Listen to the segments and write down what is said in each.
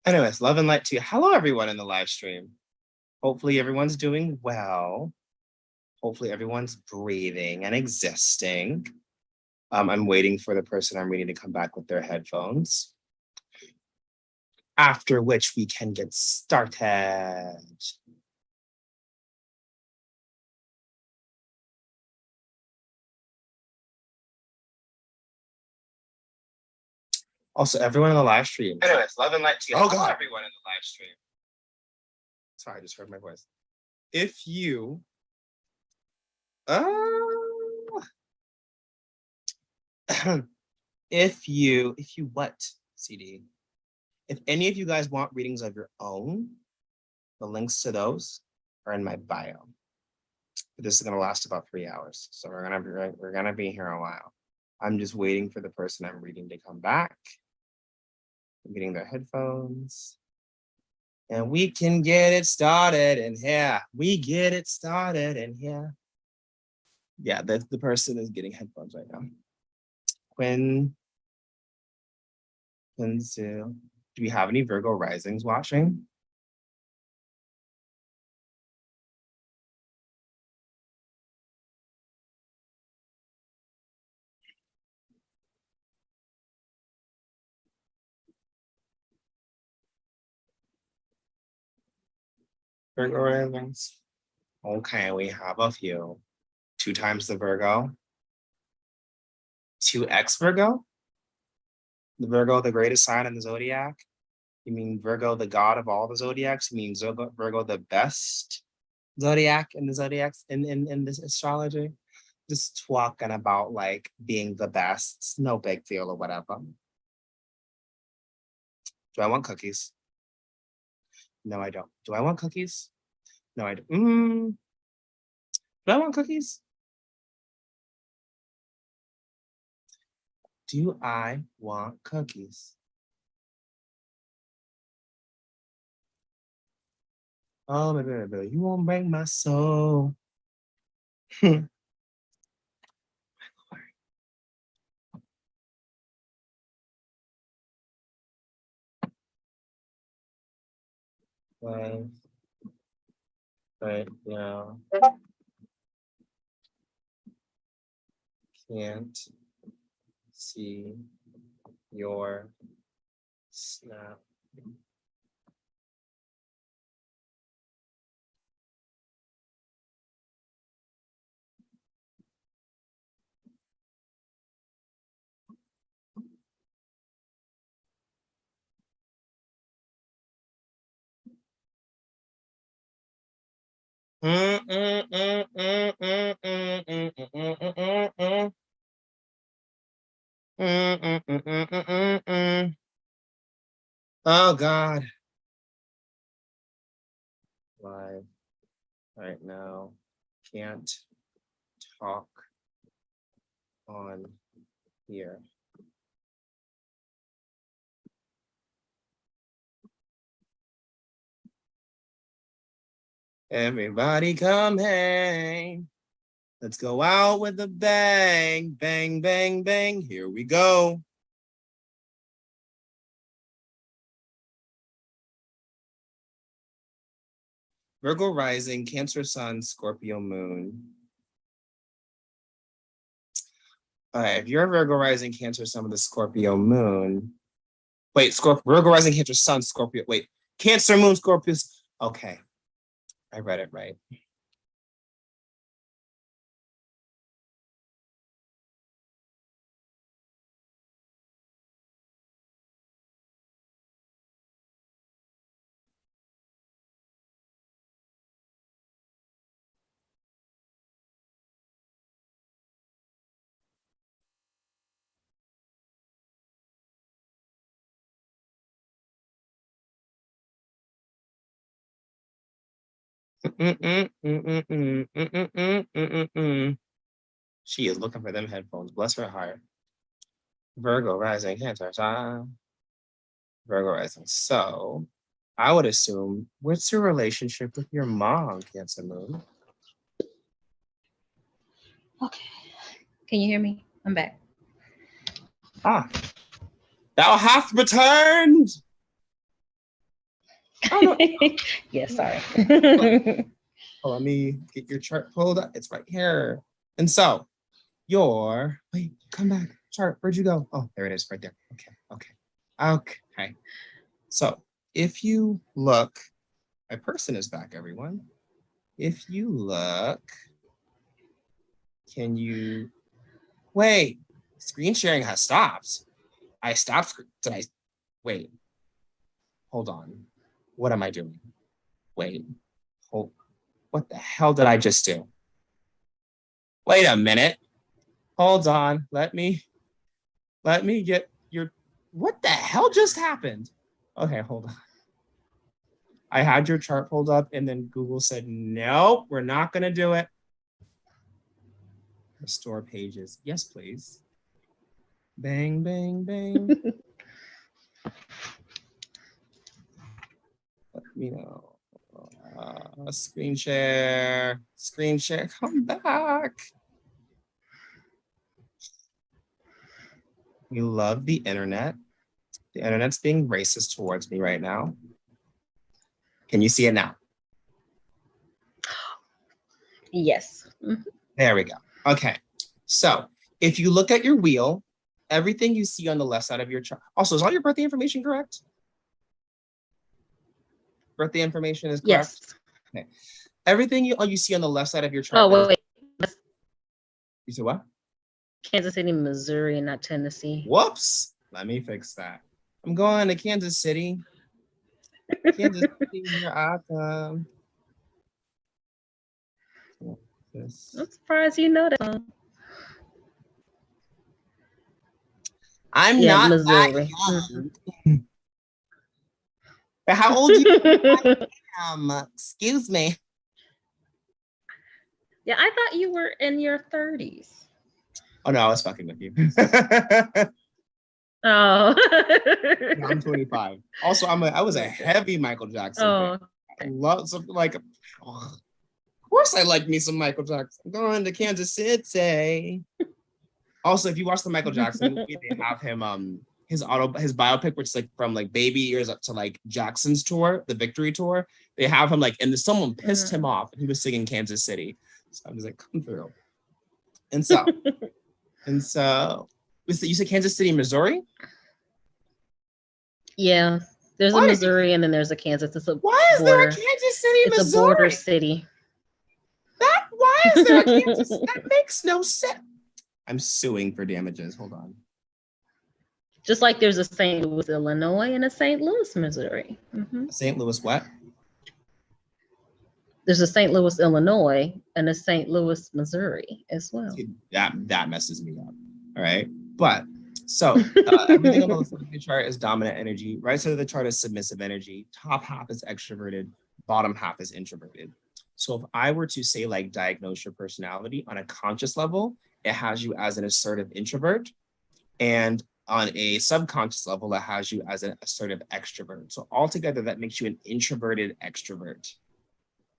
Anyways, love and light to you. Hello, everyone in the live stream. Hopefully, everyone's doing well. Hopefully, everyone's breathing and existing. I'm waiting for the person I'm reading to come back with their headphones. After which we can get started. Also, everyone in the live stream. Anyways, love and light to you. Oh, God. Everyone in the live stream. Sorry, I just heard my voice. If you if you what, CD? If any of you guys want readings of your own, the links to those are in my bio. But this is gonna last about 3 hours, so we're gonna be here a while. I'm just waiting for the person I'm reading to come back. I'm getting their headphones. And we can get it started in here. We get it started in here. Yeah, the person is getting headphones right now. Quinzel. Do we have any Virgo risings watching? Virgo risings. Okay, we have a few. 2 times the Virgo. 2x Virgo? The Virgo, the greatest sign in the zodiac? You mean Virgo, the god of all the zodiacs? You mean Virgo, the best zodiac in the zodiacs in this astrology? Just talking about like being the best. It's no big deal or whatever. Do I want cookies? No, I don't. Do I want cookies? No, I don't. Do I want cookies? Do I want cookies? Oh, baby, you won't break my soul. Right, right now. Can't see your snap. Oh God. Live right now. Can't talk on here. Everybody come hang. Let's go out with a bang, bang, bang, bang. Here we go. Virgo rising, Cancer sun, Scorpio moon. All right, if you're a Virgo rising, Cancer sun with a Scorpio moon. Wait, Virgo rising, Cancer sun, Scorpio. Wait, Cancer moon, Scorpios. Okay, I read it right. She is looking for them headphones. Bless her heart. Virgo rising, Cancer sun. Virgo rising. So I would assume, what's your relationship with your mom, Cancer moon? Okay. Can you hear me? I'm back. Ah. Thou hast returned. Oh no. Yeah, sorry. Oh, let me get your chart pulled up. It's right here. And so wait, come back. Chart, where'd you go? Oh, there it is, right there. Okay. So if you look, my person is back, everyone. If you look, can you wait? Screen sharing has stopped. I stopped. Did I wait? Hold on. What am I doing? Wait. Hold. What the hell did I just do? Wait a minute. Hold on. Let me get your, what the hell just happened? Okay, hold on. I had your chart pulled up and then Google said, nope, we're not going to do it. Restore pages. Yes, please. Bang, bang, bang. Let me know. Screen share, come back. We love the internet. The internet's being racist towards me right now. Can you see it now? Yes. There we go. Okay. So if you look at your wheel, everything you see on the left side of your chart. Also, is all your birthday information correct? Birthday information is correct? Yes. Okay. Everything you see on the left side of your chart. Oh, wait. You said what? Kansas City, Missouri, not Tennessee. Whoops. Let me fix that. I'm going to Kansas City. Kansas City, here I come. I'm surprised you know that. I'm not Missouri. that young. But how old do you excuse me. Yeah, I thought you were in your 30s. Oh no, I was fucking with you. Oh. No, I'm 25. Also, I was a heavy Michael Jackson fan. I love something like, of course I like me some Michael Jackson. I'm going to Kansas City. Also, if you watch the Michael Jackson movie, they have him his biopic, which is like from like baby years up to like Jackson's tour, the Victory tour. They have him like, and someone pissed him off. He was singing Kansas City. So I was like, come through. And so you said Kansas City, Missouri? Yeah, there's a Missouri and then there's a Kansas. Why is there a Kansas City, Missouri? It's a border city. Why is there a Kansas? That makes no sense. I'm suing for damages. Hold on. Just like there's a St. Louis, Illinois, and a St. Louis, Missouri. St. Louis what? There's a St. Louis, Illinois, and a St. Louis, Missouri as well. That messes me up. All right. But so everything on the left side of the chart is dominant energy. Right side of the chart is submissive energy. Top half is extroverted. Bottom half is introverted. So if I were to say like diagnose your personality on a conscious level, it has you as an assertive introvert. And on a subconscious level, it has you as an assertive extrovert. So altogether, that makes you an introverted extrovert.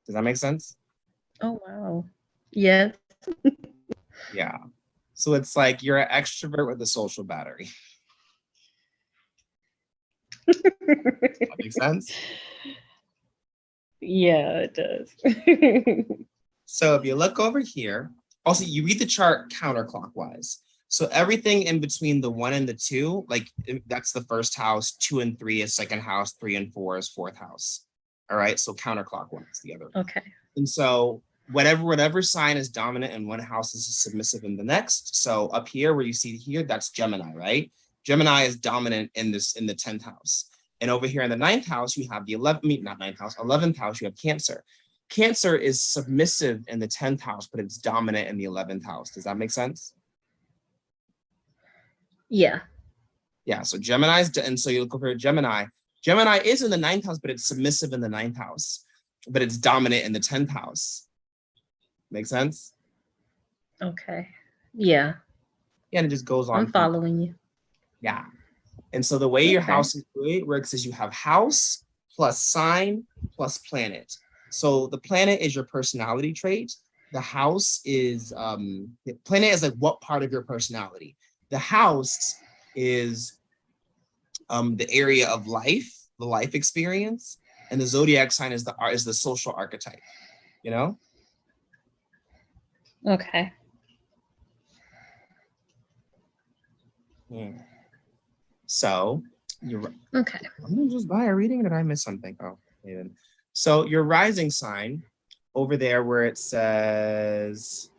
Does that make sense? Oh, wow. Yes. Yeah. So it's like you're an extrovert with a social battery. Does that make sense? Yeah, it does. So if you look over here, also you read the chart counterclockwise. So everything in between the 1 and the 2, like that's the first house, 2 and 3 is second house, 3 and 4 is fourth house. All right, so counterclockwise the other. Okay. And so whatever sign is dominant in one house is submissive in the next. So up here where you see here, that's Gemini, right? Gemini is dominant in the 10th house. And over here in the 9th house, you have the 11th house, you have Cancer. Cancer is submissive in the 10th house, but it's dominant in the 11th house. Does that make sense? Yeah. Yeah, so Gemini's, and so you look over at Gemini. Gemini is in the 9th house, but it's submissive in the 9th house, but it's dominant in the 10th house. Make sense? Okay. Yeah. Yeah, and it just goes on. I'm following you. Yeah. And so the way your house works is you have house plus sign plus planet. So the planet is your personality trait. The house is, the planet is like what part of your personality. The house is the area of life, the life experience. and the zodiac sign is the social archetype, you know? Okay. So you're Okay. I'm gonna just buy a reading. Did I miss something? Oh, even. So your rising sign over there where it says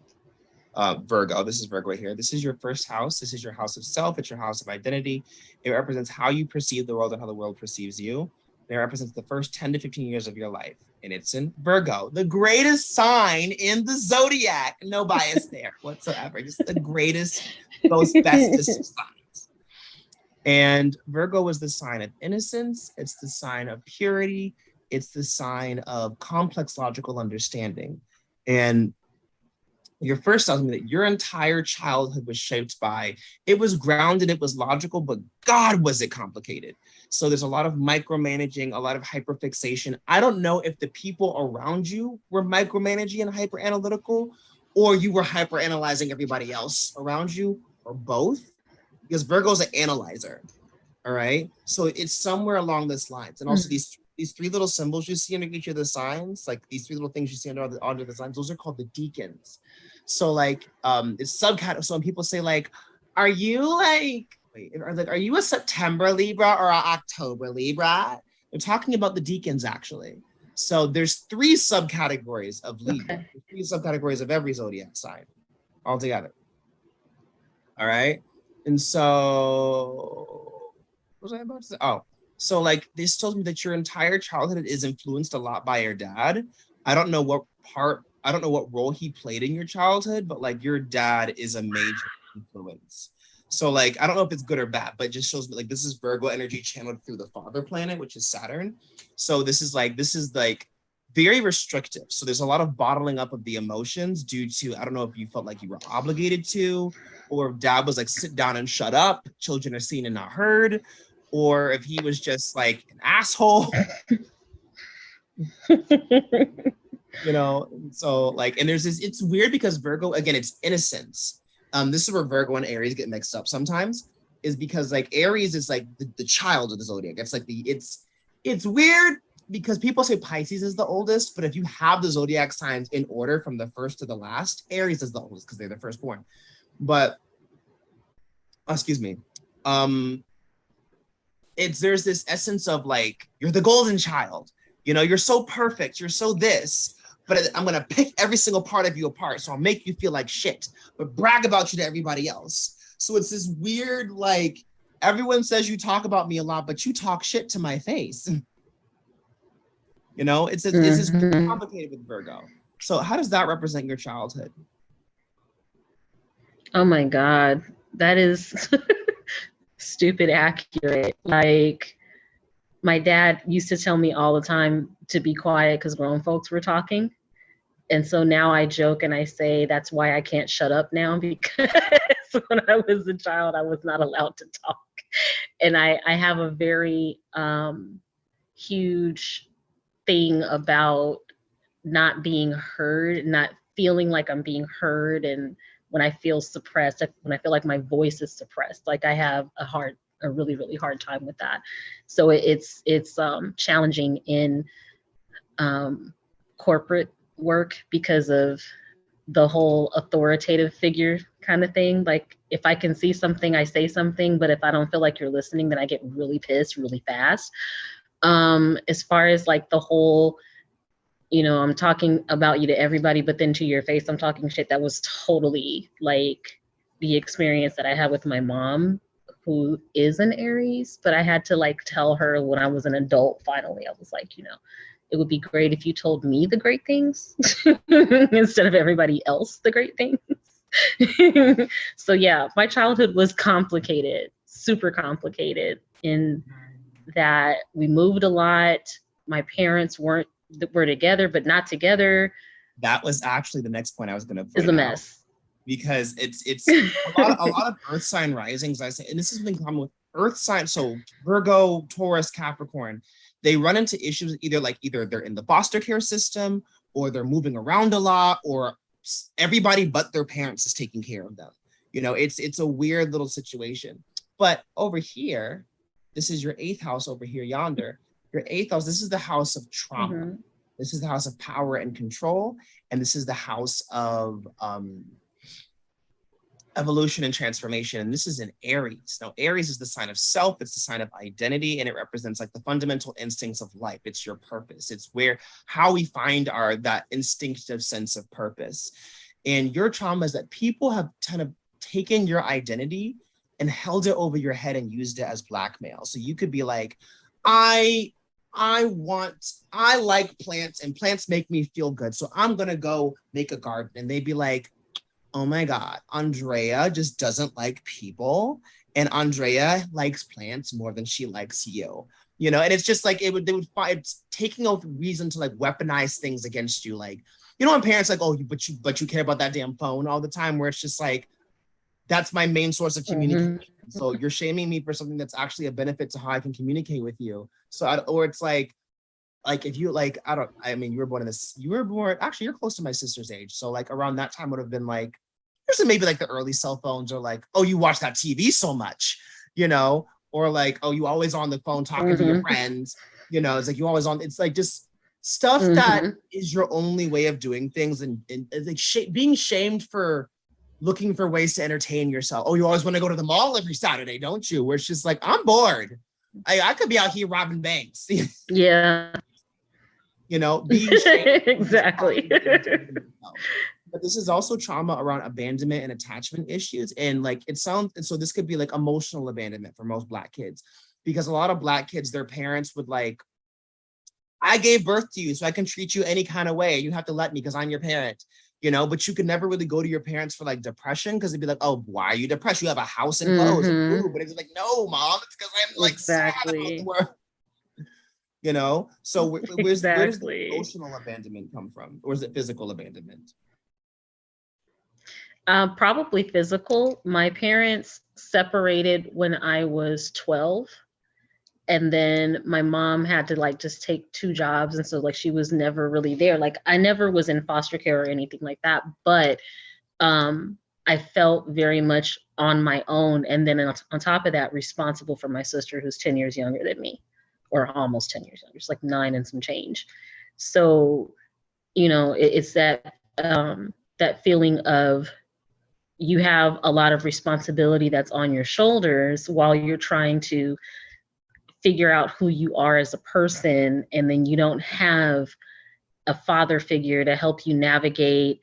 Virgo, this is Virgo right here. This is your first house. This is your house of self. It's your house of identity. It represents how you perceive the world and how the world perceives you. It represents the first 10 to 15 years of your life. And it's in Virgo, the greatest sign in the zodiac. No bias there whatsoever. Just the greatest, most bestest signs. And Virgo is the sign of innocence. It's the sign of purity. It's the sign of complex logical understanding. And your first tells me that your entire childhood was shaped by, it was grounded, it was logical, but God, was it complicated. So there's a lot of micromanaging, a lot of hyperfixation. I don't know if the people around you were micromanaging and hyper analytical, or you were hyper analyzing everybody else around you, or both, because Virgo's an analyzer. All right. So it's somewhere along this lines. And also these three little symbols you see under each of the signs, like these three little things you see under the signs, those are called the deacons. So like it's subcategory. So when people say like, are you like, are you a September Libra or an October Libra? They're talking about the deacons actually. So there's three subcategories of Libra, Okay. three subcategories of every zodiac sign altogether. All right. And so what was I about to say? Oh, so like this tells me that your entire childhood is influenced a lot by your dad. I don't know what role he played in your childhood, but like your dad is a major influence. So like, I don't know if it's good or bad, but it just shows me like this is Virgo energy channeled through the father planet, which is Saturn. So this is like very restrictive. So there's a lot of bottling up of the emotions due to, I don't know if you felt like you were obligated to, or if dad was like, sit down and shut up, children are seen and not heard, or if he was just like an asshole. You know, so like, and there's this, it's weird because Virgo, again, it's innocence. This is where Virgo and Aries get mixed up sometimes, is because like Aries is like the child of the zodiac. It's like it's weird because people say Pisces is the oldest, but if you have the zodiac signs in order from the first to the last, Aries is the oldest because they're the firstborn. But excuse me, there's this essence of like, you're the golden child, you know, you're so perfect, you're so this, but I'm gonna pick every single part of you apart, so I'll make you feel like shit, but brag about you to everybody else. So it's this weird, like, everyone says you talk about me a lot, but you talk shit to my face. You know, it's this complicated with Virgo. So how does that represent your childhood? Oh my God, that is stupid accurate. Like, my dad used to tell me all the time to be quiet because grown folks were talking. And so now I joke and I say that's why I can't shut up now, because when I was a child, I was not allowed to talk. And I have a very huge thing about not being heard, not feeling like I'm being heard. And when I feel suppressed, when I feel like my voice is suppressed, like I have a really, really hard time with that. So it's challenging in corporate work because of the whole authoritative figure kind of thing. Like if I can see something, I say something, but if I don't feel like you're listening, then I get really pissed really fast. As far as like the whole, you know, I'm talking about you to everybody, but then to your face, I'm talking shit. That was totally like the experience that I had with my mom, who is an Aries, but I had to like tell her when I was an adult, finally, I was like, you know, it would be great if you told me the great things instead of everybody else the great things. So yeah, my childhood was complicated, super complicated, in that we moved a lot. My parents were together, but not together. That was actually the next point I was going to Is point a out, mess. because it's a lot of earth sign risings, I say, and this is something common with earth sign. So Virgo, Taurus, Capricorn, they run into issues either they're in the foster care system, or they're moving around a lot, or everybody but their parents is taking care of them. You know, it's a weird little situation. But over here, this is your eighth house over here yonder. Your eighth house, this is the house of trauma. Mhm. This is the house of power and control. And this is the house of evolution and transformation. And this is in Aries. Now, Aries is the sign of self. It's the sign of identity. And it represents like the fundamental instincts of life. It's your purpose. It's where, how we find that instinctive sense of purpose. And your trauma is that people have kind of taken your identity and held it over your head and used it as blackmail. So you could be like, I like plants and plants make me feel good. So I'm going to go make a garden. And they'd be like, oh my God, Andrea just doesn't like people. And Andrea likes plants more than she likes you. You know, and it's just like, they would find taking a reason to like weaponize things against you. Like, you know, when parents like, oh, but you care about that damn phone all the time, where it's just like, that's my main source of communication. Mhm. So you're shaming me for something that's actually a benefit to how I can communicate with you. So, or it's like if you like, I mean, actually, you're close to my sister's age. So like around that time would have been like, there's maybe like the early cell phones, or like, oh, you watch that TV so much, you know, or like, oh, you always on the phone talking to your Mhm. friends, you know, it's like you always on, it's like just stuff that Mhm. is your only way of doing things, and like being shamed for looking for ways to entertain yourself. Oh, you always want to go to the mall every Saturday, don't you? Where it's just like, I'm bored. I could be out here robbing banks. Yeah. You know, being shamed. Exactly. But this is also trauma around abandonment and attachment issues. And like, so this could be like emotional abandonment for most Black kids, because a lot of Black kids, their parents would like, I gave birth to you, so I can treat you any kind of way. You have to let me because I'm your parent, you know, but you could never really go to your parents for like depression, because they'd be like, oh, why are you depressed? You have a house and clothes. Mhm. But it's like, no, mom, it's because I'm like sad about the Exactly. world. You know, so where does the Exactly. emotional abandonment come from? Or is it physical abandonment? Probably physical. My parents separated when I was 12. And then my mom had to like just take two jobs. And so like she was never really there. Like I never was in foster care or anything like that. But I felt very much on my own. And then on top of that, responsible for my sister who's 10 years younger than me, or almost 10 years younger. It's like 9 and some change. So, you know, it's that feeling of, you have a lot of responsibility that's on your shoulders while you're trying to figure out who you are as a person, and then you don't have a father figure to help you navigate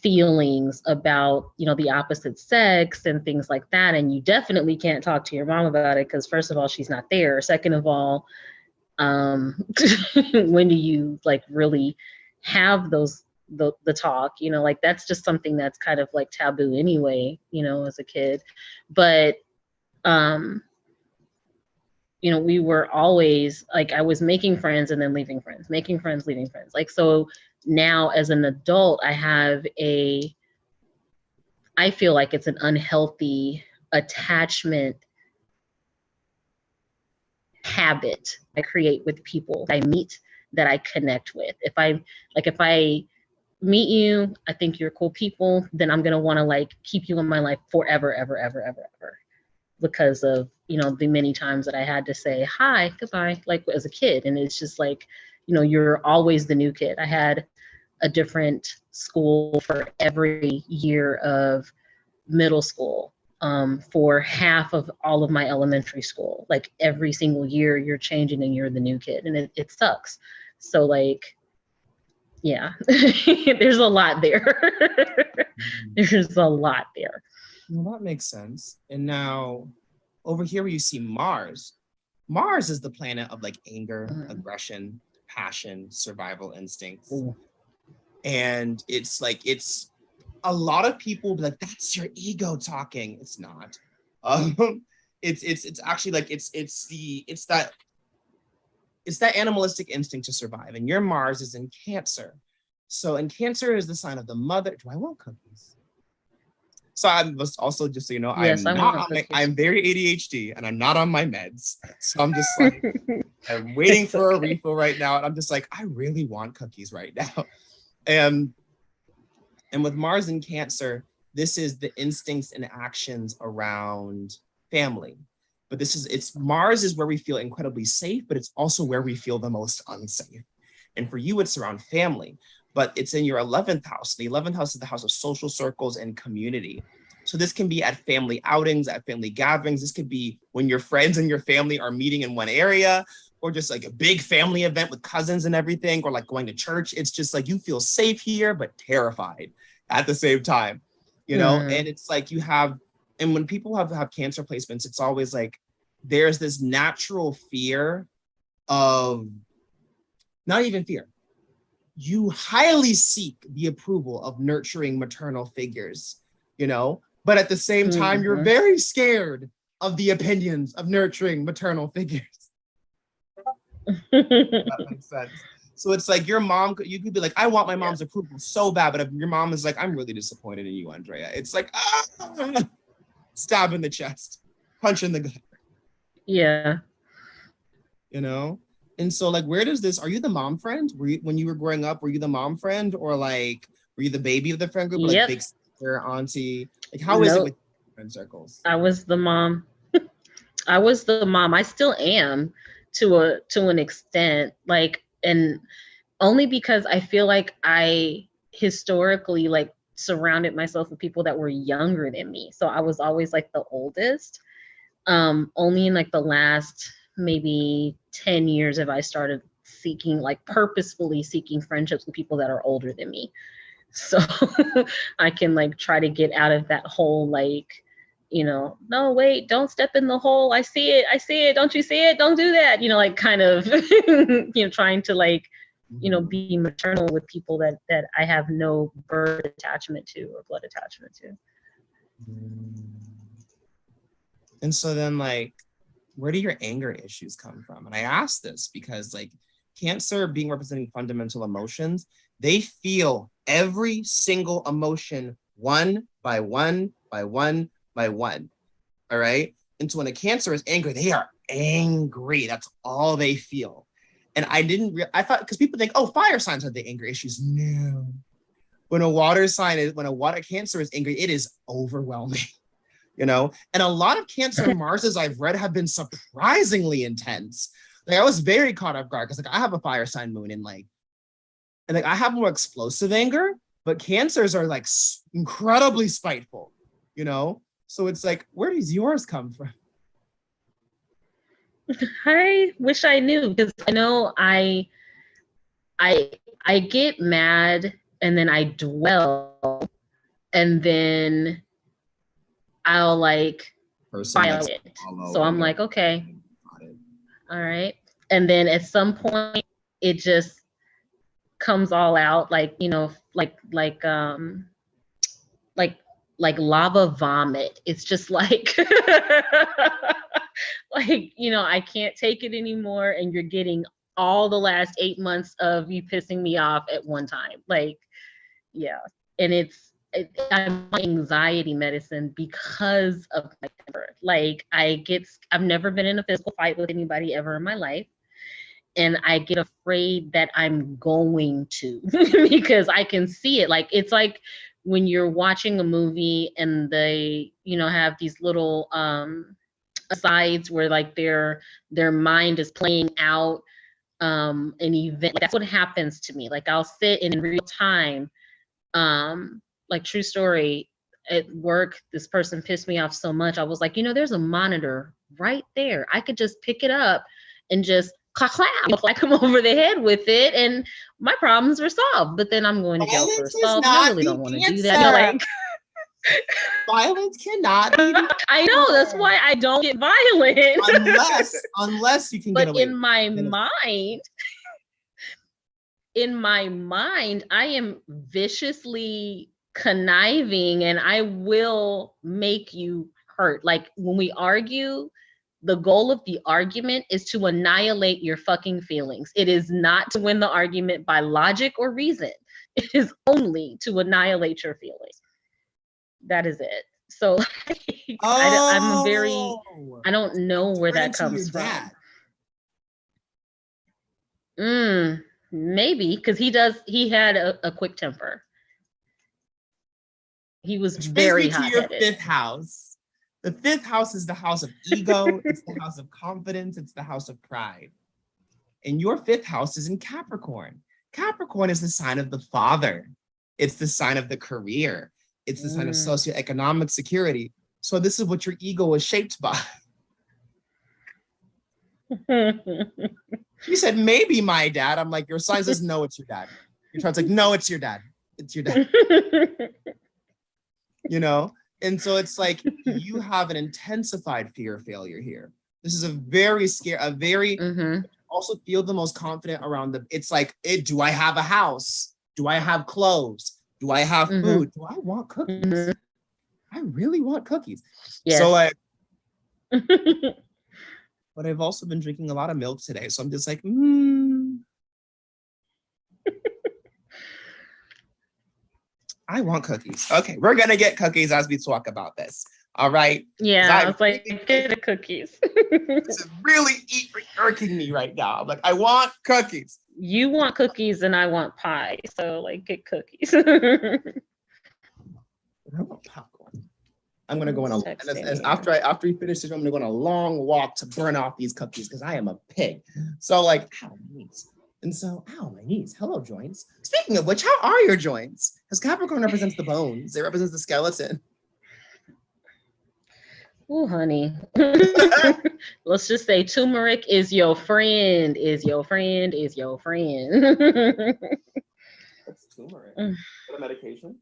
feelings about, you know, the opposite sex and things like that. And you definitely can't talk to your mom about it because first of all, she's not there. Second of all, when do you like really have the talk, you know, like that's just something that's kind of like taboo anyway, you know, as a kid. But you know, we were always like, I was making friends and then leaving friends, making friends, leaving friends. Like, so now as an adult, I feel like it's an unhealthy attachment habit I create with people I meet, that I connect with. If I meet you, I think you're cool people, then I'm gonna want to like keep you in my life forever, ever, ever, ever, ever, because of, you know, the many times that I had to say hi, goodbye, like as a kid. And it's just like, you know, you're always the new kid. I had a different school for every year of middle school, for half of all of my elementary school. Like every single year you're changing and you're the new kid, and it sucks. So like, yeah, there's a lot there. There's a lot there. Well, that makes sense. And now over here where you see Mars, Mars is the planet of like anger, aggression, passion, survival instincts. Ooh. And it's like, it's a lot of people will be like, that's your ego talking. It's not. It's actually like, it's that animalistic instinct to survive. And your Mars is in Cancer. So, and Cancer is the sign of the mother. Do I want cookies? So I'm also, just so you know, Yes, I want cookies. I'm very ADHD and I'm not on my meds. So I'm just like, I'm waiting for a refill right now. And I'm just like, I really want cookies right now. And with Mars in Cancer, this is the instincts and actions around family. but it's Mars is where we feel incredibly safe, but it's also where we feel the most unsafe. And for you, it's around family, but it's in your 11th house. The 11th house is the house of social circles and community. So this can be at family outings, at family gatherings. This could be when your friends and your family are meeting in one area, or just like a big family event with cousins and everything, or like going to church. It's just like you feel safe here, but terrified at the same time, you know? And it's like and when people have Cancer placements, it's always like there's this natural fear of, not even fear. You highly seek the approval of nurturing maternal figures, you know? But at the same time, you're very scared of the opinions of nurturing maternal figures. That makes sense. So it's like your mom, you could be like, I want my mom's approval so bad, but if your mom is like, I'm really disappointed in you, Andrea, it's like, stab in the chest, punch in the gut. Yeah. You know? And so like, where does this, are you the mom friend? When you were growing up, were you the mom friend, or like, were you the baby of the friend group? Or like big sister, auntie? Like, how is it with friend circles? I was the mom. I was the mom. I still am to an extent, like, and only because I feel like I historically like surrounded myself with people that were younger than me. So I was always like the oldest. Only in like the last maybe 10 years have I started seeking, like purposefully seeking friendships with people that are older than me. So I can like try to get out of that whole like, you know, no, wait, don't step in the hole. I see it. Don't you see it? Don't do that. You know, like kind of, you know, trying to like, you know, be maternal with people that I have no birth attachment to or blood attachment to. And so then like, where do your anger issues come from? And I ask this because like Cancer being representing fundamental emotions, they feel every single emotion one by one by one by one. All right. And so when a Cancer is angry, they are angry. That's all they feel. And I thought, because people think, oh, fire signs have the anger issues. No. When a water Cancer is angry, it is overwhelming. You know, and a lot of Cancer Marses I've read have been surprisingly intense. Like I was very caught off guard because like I have a fire sign moon and like I have more explosive anger, but Cancers are like incredibly spiteful, you know? So it's like, where does yours come from? I wish I knew, because I know I get mad and then I dwell and then I'll like file it. So I'm like, okay, all right. And then at some point it just comes all out, like, you know, like lava vomit. It's just like like, you know, I can't take it anymore, and you're getting all the last 8 months of you pissing me off at one time. Like, yeah. And I'm on anxiety medicine because of my temper. Like I've never been in a physical fight with anybody ever in my life. And I get afraid that I'm going to because I can see it. Like, it's like when you're watching a movie and they, you know, have these little asides where like their mind is playing out an event. Like, that's what happens to me. Like I'll sit and in real time, like true story, at work, this person pissed me off so much. I was like, you know, there's a monitor right there. I could just pick it up and just clap, like come over the head with it, and my problems were solved. But then I'm going to jail for assault. I really don't want to do that. You know, like, violence cannot be. I know, that's why I don't get violent. unless you can get away. But in my mind, I am viciously conniving and I will make you hurt. Like when we argue, the goal of the argument is to annihilate your fucking feelings. It is not to win the argument by logic or reason. It is only to annihilate your feelings. That is it. So I don't know where that comes from. Maybe because he had a quick temper. He was very hot-headed. Your 5th house. The fifth house is the house of ego. It's the house of confidence. It's the house of pride. And your fifth house is in Capricorn. Capricorn is the sign of the father. It's the sign of the career. It's the sign of socioeconomic security. So this is what your ego is shaped by. She said, maybe my dad. I'm like, your sign says, no, it's your dad. Your child's like, no, it's your dad. It's your dad. You know? And so it's like, you have an intensified fear of failure here. This is a very also feel the most confident around it's like, do I have a house? Do I have clothes? Do I have food? Do I want cookies? I really want cookies. Yes. So like, but I've also been drinking a lot of milk today. So I'm just like, I want cookies. Okay, we're gonna get cookies as we talk about this. All right. Yeah, I was like, get the cookies. This is really irking me right now. I'm like, I want cookies. You want cookies and I want pie. So like, get cookies. I want popcorn. I'm gonna go on after we finish this, I'm gonna go on a long walk to burn off these cookies because I am a pig. So like, ow, my knees. And so, ow, my knees. Hello, joints. Speaking of which, how are your joints? Because Capricorn represents the bones. It represents the skeleton. Oh, honey. Let's just say turmeric is your friend, is your friend, is your friend. That's turmeric. Is that a medication?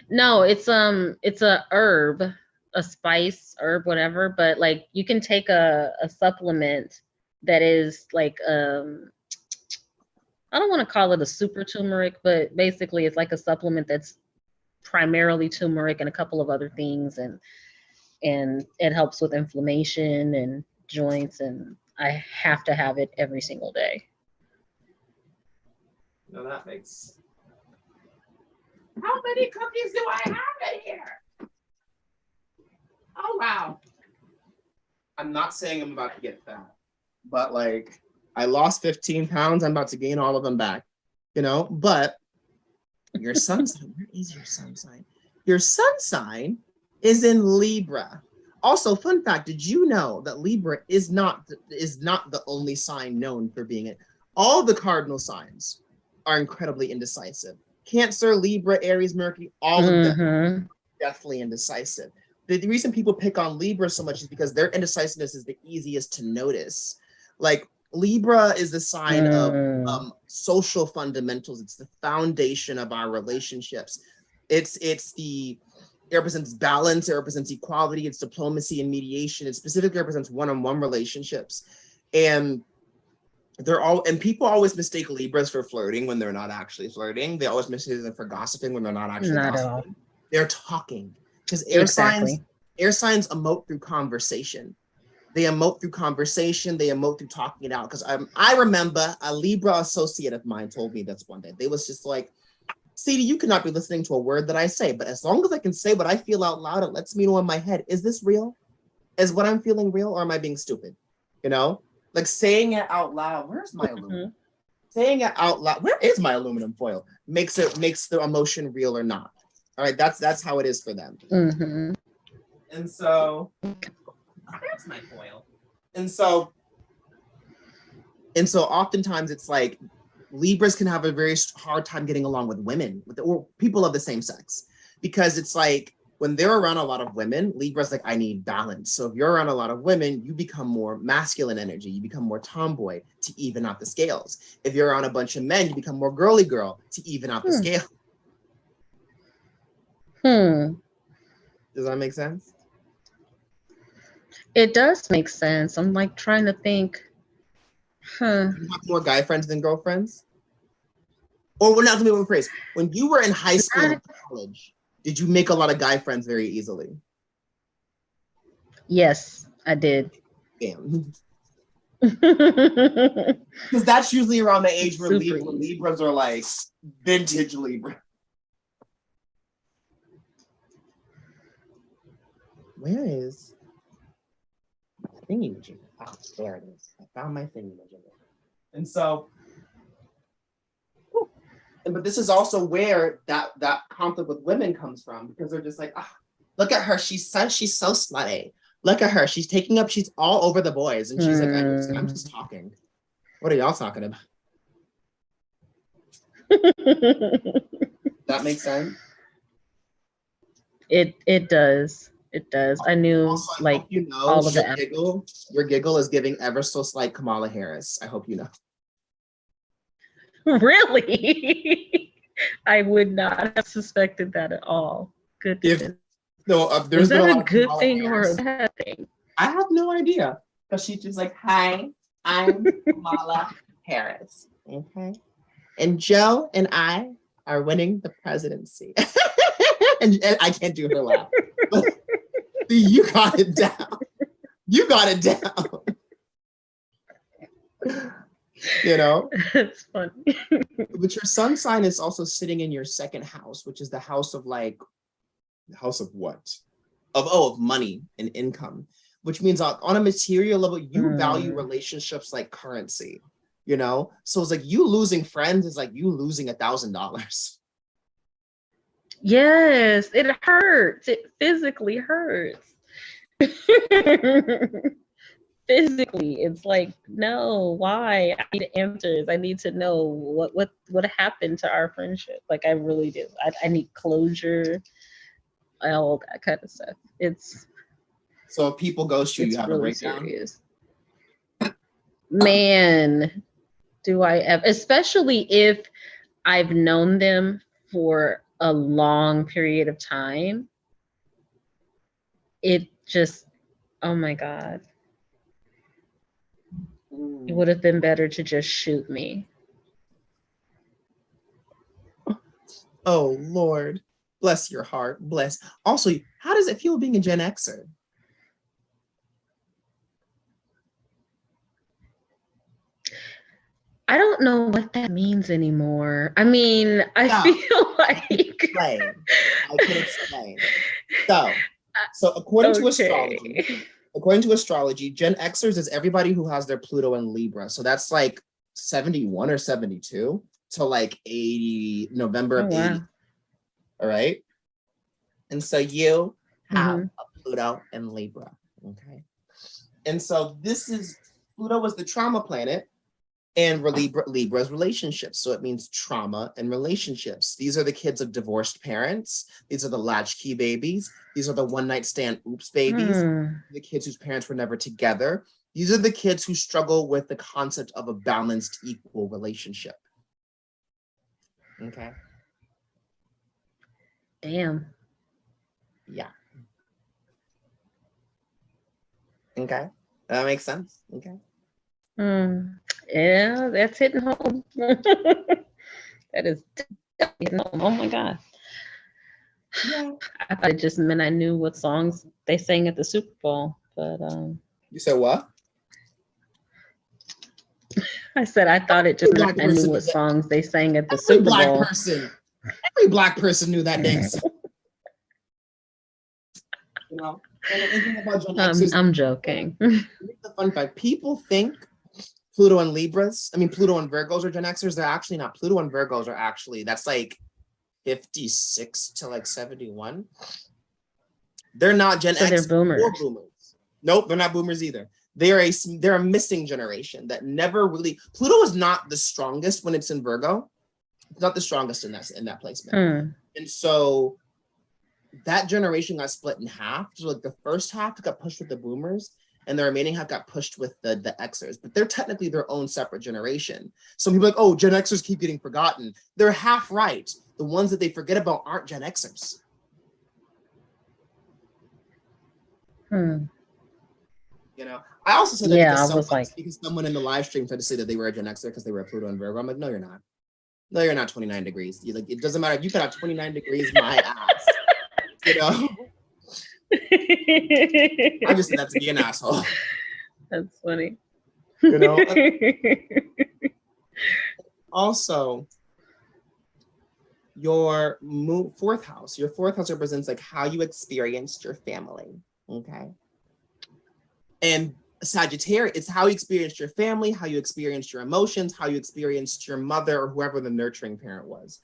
No, it's a herb, a spice, herb, whatever. But like you can take a supplement that is like I don't want to call it a super turmeric, but basically it's like a supplement that's primarily turmeric and a couple of other things, and it helps with inflammation and joints, and I have to have it every single day. No, that makes. How many cookies do I have in here? Oh wow. I'm not saying I'm about to get fat, but like I lost 15 pounds, I'm about to gain all of them back, you know, but your sun sign, where is your sun sign? Your sun sign is in Libra. Also, fun fact, did you know that Libra is not the only sign known for being it? All the cardinal signs are incredibly indecisive. Cancer, Libra, Aries, Mercury, all of them are definitely indecisive. The reason people pick on Libra so much is because their indecisiveness is the easiest to notice. Like Libra is the sign of social fundamentals. It's the foundation of our relationships. It represents balance. It represents equality. It's diplomacy and mediation. It specifically represents one-on-one relationships. And people always mistake Libras for flirting when they're not actually flirting. They always mistake them for gossiping when they're not actually gossiping. They're talking because air signs emote through conversation. They emote through conversation. They emote through talking it out. Because I remember a Libra associate of mine told me this one day. They was just like, CD, you cannot be listening to a word that I say, but as long as I can say what I feel out loud, it lets me know in my head, is this real? Is what I'm feeling real, or am I being stupid? You know, like saying it out loud. Where's my aluminum? Saying it out loud. Where is my aluminum foil? Makes the emotion real or not. All right, that's how it is for them. And so there's my foil. And so oftentimes it's like Libras can have a very hard time getting along with women or people of the same sex, because it's like when they're around a lot of women, Libra's like, I need balance. So if you're around a lot of women, you become more masculine energy. You become more tomboy to even out the scales. If you're around a bunch of men, you become more girly girl to even out the scale. Does that make sense? It does make sense. I'm like trying to think. You have more guy friends than girlfriends? Or well, not to be one phrase. When you were in high school and college, did you make a lot of guy friends very easily? Yes, I did. Damn. Because that's usually around the age where Libras are like vintage Libra. Where is my thingy majigger? Oh, there it is. I found my thingy majigger. And so, but this is also where that conflict with women comes from, because they're just like, Look at her. She's so slutty. Look at her. She's taking up, she's all over the boys. And she's like, I'm just talking. What are y'all talking about? That makes sense. It does. It does. I knew Also, like you know, all of your giggle is giving ever so slight Kamala Harris. I hope you know. Really? I would not have suspected that at all. Goodness. There's been a lot of good Kamala thing Harris. or a bad thing? I have no idea. Because she's just like, hi, I'm Kamala Harris. Okay. And Joe and I are winning the presidency. and I can't do her laugh. But you got it down. You got it down. You know? It's funny. But your sun sign is also sitting in your second house, which is the house of like, the house of what? Of money and income, which means on a material level, you value relationships like currency, you know? So it's like you losing friends is like you losing $1,000. Yes, it hurts. It physically hurts. Physically, it's like, no, why? I need answers. I need to know what happened to our friendship. Like I really do. I need closure, all that kind of stuff. It's so if people ghost you, you have really a breakdown. Serious. Man, do I ever, especially if I've known them for a long period of time. It just, oh my God. It would have been better to just shoot me. Oh, Lord. Bless your heart. Bless. Also, how does it feel being a Gen Xer? I don't know what that means anymore. I mean, I feel like I can explain. So according to astrology, Gen Xers is everybody who has their Pluto in Libra. So that's like 71 or 72 to like 80, November of 80. All right. And so you have a Pluto in Libra. Okay. And so Pluto was the trauma planet. And Libra's relationships. So it means trauma and relationships. These are the kids of divorced parents. These are the latchkey babies. These are the one night stand oops babies. The kids whose parents were never together. These are the kids who struggle with the concept of a balanced, equal relationship. Okay. Damn. Yeah. Okay. That makes sense. Okay. Yeah, that's hitting home. That is hitting home. Oh my God. Yeah. I thought it just meant I knew what songs they sang at the Super Bowl, but You said what? I said I thought it just meant I knew what songs they sang at the Super Bowl. Every black person knew that dang song. You know, I'm joking. The fun fact: people think Pluto and Libras, Pluto and Virgos are Gen Xers. They're actually not. Pluto and Virgos are actually, that's like 56 to like 71. They're not Gen X. They're boomers. Or boomers. Nope, they're not boomers either. They're a missing generation that never really, Pluto is not the strongest when it's in Virgo. It's not the strongest in that placement. And so that generation got split in half. So like the first half got pushed with the boomers, and the remaining half got pushed with the Xers, but they're technically their own separate generation. Some people are like, oh, Gen Xers keep getting forgotten. They're half right. The ones that they forget about aren't Gen Xers. You know, I also said that because someone in the live stream tried to say that they were a Gen Xer because they were a Pluto and Virgo. I'm like, no, you're not. No, you're not 29 degrees. It doesn't matter if you could have 29 degrees, my ass. You know? I just said that to be an asshole. That's funny. You know? Also, your fourth house represents like how you experienced your family. Okay. And Sagittarius, it's how you experienced your family, how you experienced your emotions, how you experienced your mother or whoever the nurturing parent was.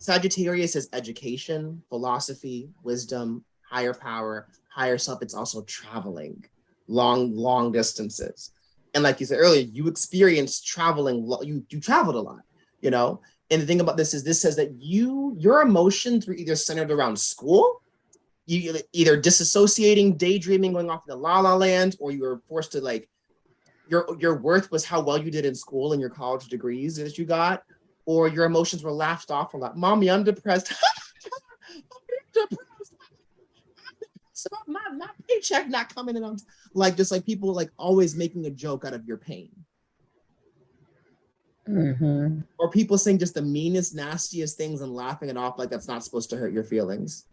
Sagittarius is education, philosophy, wisdom, higher power, higher self. It's also traveling long distances. And like you said earlier, you experienced traveling, you traveled a lot, you know? And the thing about this is this says that your emotions were either centered around school, you either disassociating, daydreaming, going off in the la la land, or you were forced to like, your worth was how well you did in school and your college degrees that you got, or your emotions were laughed off a lot. Mommy, I'm depressed. I'm depressed. It's about my paycheck not coming in on like just like people like always making a joke out of your pain. Mm-hmm. Or people saying just the meanest, nastiest things and laughing it off like that's not supposed to hurt your feelings.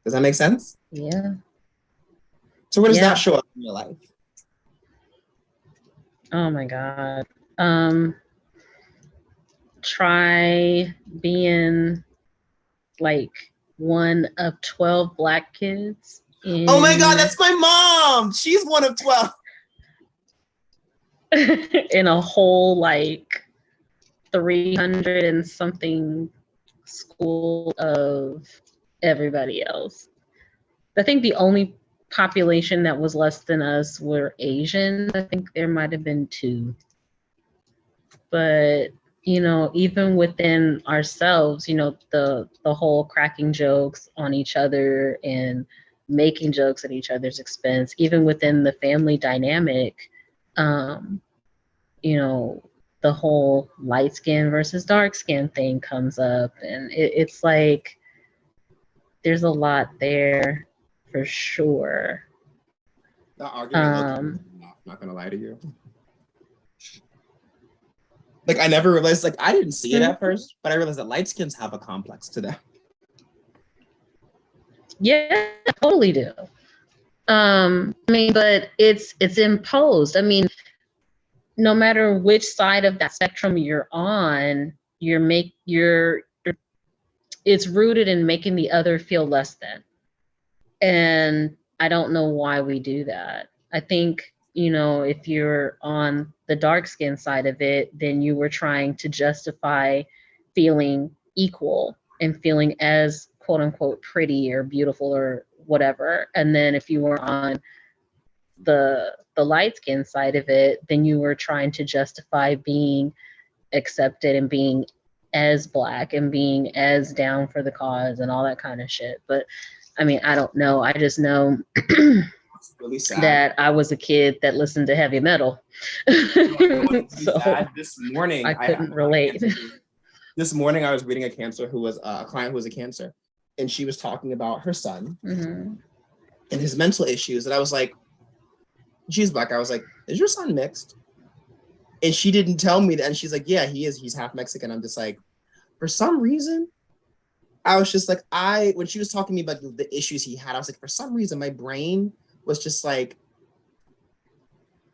Does that make sense? Yeah. So where does that show up in your life? Oh my God. Try being like one of 12 Black kids. Oh my God, that's my mom. She's one of 12. In a whole like 300 and something school of everybody else. I think the only population that was less than us were Asians. I think there might have been 2. But you know, even within ourselves, you know, the whole cracking jokes on each other and making jokes at each other's expense, even within the family dynamic, you know, the whole light skin versus dark skin thing comes up, and it's like there's a lot there for sure. That argument, I'm not gonna lie to you. Like I never realized, like I didn't see it at first, but I realized that light skins have a complex to them. Yeah, I totally do. I mean, but it's imposed. I mean, no matter which side of that spectrum you're on, it's rooted in making the other feel less than. And I don't know why we do that. I think, you know, if you're on the dark skin side of it, then you were trying to justify feeling equal and feeling as quote unquote pretty or beautiful or whatever. And then if you were on the light skin side of it, then you were trying to justify being accepted and being as Black and being as down for the cause and all that kind of shit. But I mean, I don't know. I just know really sad that I was a kid that listened to heavy metal. So sad. This morning I couldn't relate. This morning I was reading a client who was a Cancer, and she was talking about her son and his mental issues. And I was like, she's Black. I was like, is your son mixed? And she didn't tell me that. And she's like, yeah, he is. He's half Mexican. I'm just like, for some reason, I was just like, when she was talking to me about the issues he had, I was like, for some reason, my brain was just like,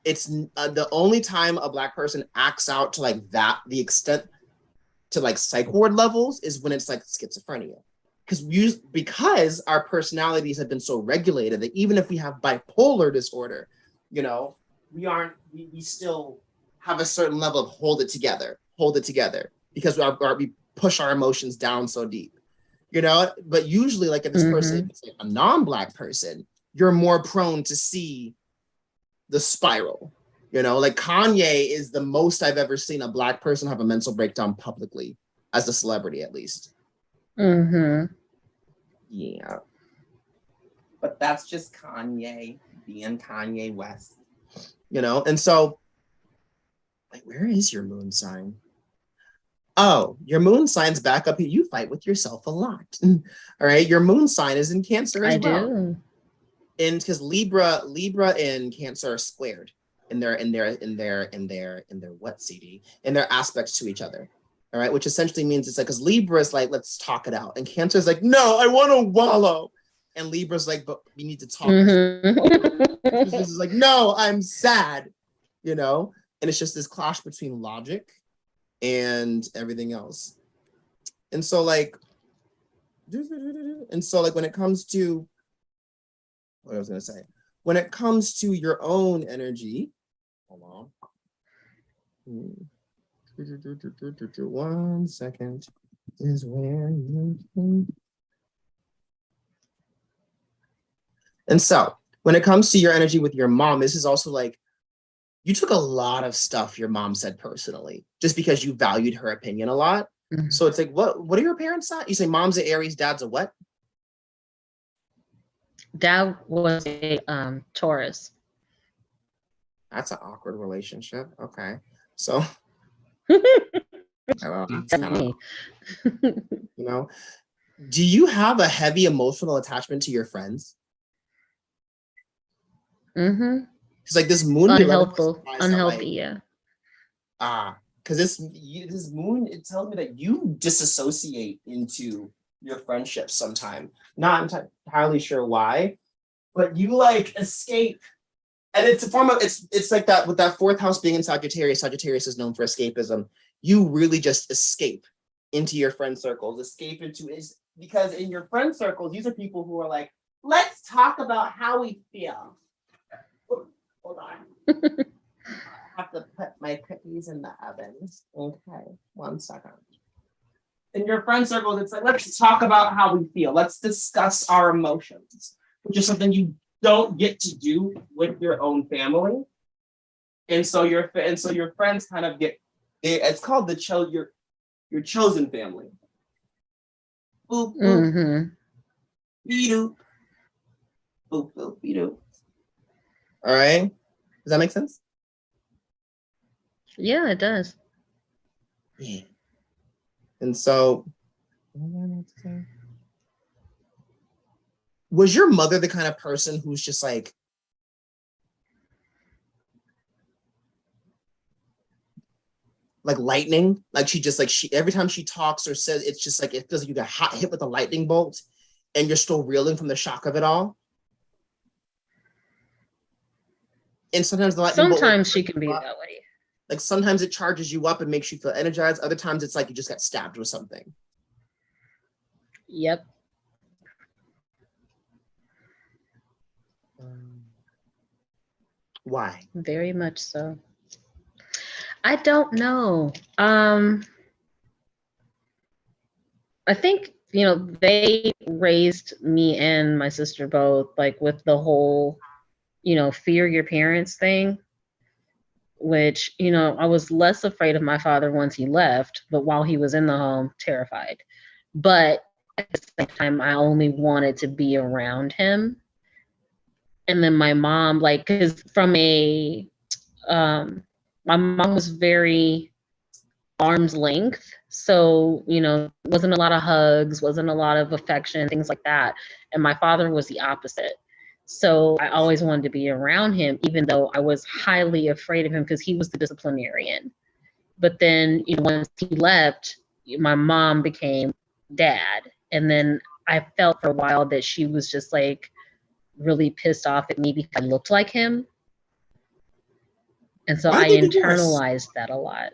it's the only time a Black person acts out to like that, the extent to like psych ward levels is when it's like schizophrenia. Because our personalities have been so regulated that even if we have bipolar disorder, you know, we still have a certain level of hold it together, because we push our emotions down so deep, you know. But usually, like if this person is like a non-Black person, you're more prone to see the spiral, you know. Like Kanye is the most I've ever seen a Black person have a mental breakdown publicly, as a celebrity at least. Yeah. But that's just Kanye being Kanye West, you know. And so, like, where is your moon sign? Oh, your moon sign's back up here. You fight with yourself a lot. All right. Your moon sign is in Cancer as well. Do. And because Libra and Cancer are squared in their what CD? In their aspects to each other. All right, which essentially means it's like, because Libra is like, let's talk it out. And Cancer is like, no, I want to wallow. And Libra's like, but we need to talk. This is like, no, I'm sad, you know? And it's just this clash between logic and everything else. And so like when it comes to what I was gonna say, when it comes to your own energy, hold on. 1 second is where you can. And so when it comes to your energy with your mom, this is also like you took a lot of stuff your mom said personally, just because you valued her opinion a lot. Mhm. So it's like, what are your parents at? You say mom's a Aries, dad's a what? Dad was a Taurus. That's an awkward relationship. Okay. So that's kind of, Me. you know, do you have a heavy emotional attachment to your friends? Mm-hmm. Because like this moon, Unhealthy, yeah. Because this moon, it tells me that you disassociate into your friendships sometime. Not entirely sure why, but you like escape. And it's a form of it's like that with that fourth house being in Sagittarius. Sagittarius is known for escapism. You really just escape into your friend circles, escape into is because in your friend circles, these are people who are like, let's talk about how we feel. Hold on. I have to put my cookies in the oven. Okay, 1 second. In your friend circles, it's like, let's talk about how we feel. Let's discuss our emotions, which is something you don't get to do with your own family. And so your friends kind of get it's called your chosen family. Boop, boop, Mm-hmm. be-doo. Boop, boop, be-doo. All right. Does that make sense? Yeah, it does. Yeah. And so, was your mother the kind of person who's just like lightning? Like she just like she every time she talks or says, it's just like it feels like you got hit with a lightning bolt, and you're still reeling from the shock of it all. And sometimes the lightning bolt. Sometimes she can be that way. Like sometimes it charges you up and makes you feel energized. Other times it's like you just got stabbed with something. Yep. Why? Very much so. I don't know. I think, they raised me and my sister both like with the whole, fear your parents thing, which, I was less afraid of my father once he left, but while he was in the home, terrified. But at the same time, I only wanted to be around him. And then my mom, like, because my mom was very arm's length. So, wasn't a lot of hugs, wasn't a lot of affection, things like that. And my father was the opposite. So I always wanted to be around him, even though I was highly afraid of him because he was the disciplinarian. But then, once he left, my mom became dad. And then I felt for a while that she was just like really pissed off at me because I looked like him. And so I internalized that a lot.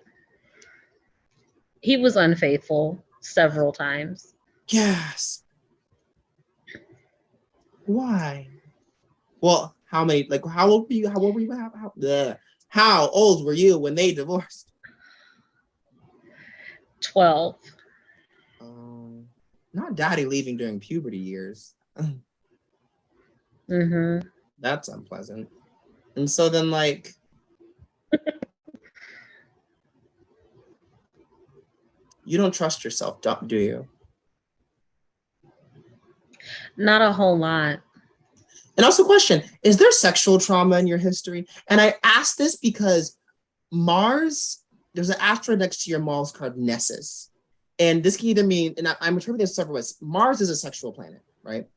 He was unfaithful several times. Yes. Why? Well, how many? Like, how old were you? How old were you? How old were you when they divorced? 12. Not daddy leaving during puberty years. Mm-hmm. That's unpleasant. And so then, like, you don't trust yourself, do you? Not a whole lot. And also, question: is there sexual trauma in your history? And I ask this because Mars, there's an asteroid next to your Mars called Nessus. And this can either mean, and I'm interpreting this several ways. Mars is a sexual planet, right?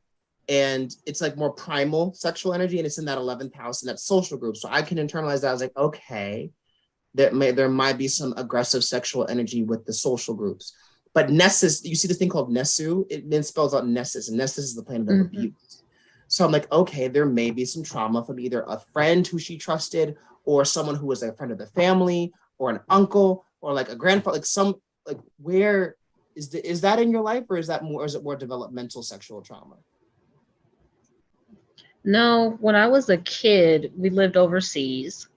And it's like more primal sexual energy, and it's in that 11th house in that social group. So I can internalize that. I was like, okay, there might be some aggressive sexual energy with the social groups. But Nessus, you see this thing called Nessu, it then spells out Nessus, and Nessus is the planet of abuse. So I'm like, okay, there may be some trauma from either a friend who she trusted, or someone who was a friend of the family, or an uncle, or like a grandfather, like where is that in your life, or is it more developmental sexual trauma? No, when I was a kid, we lived overseas.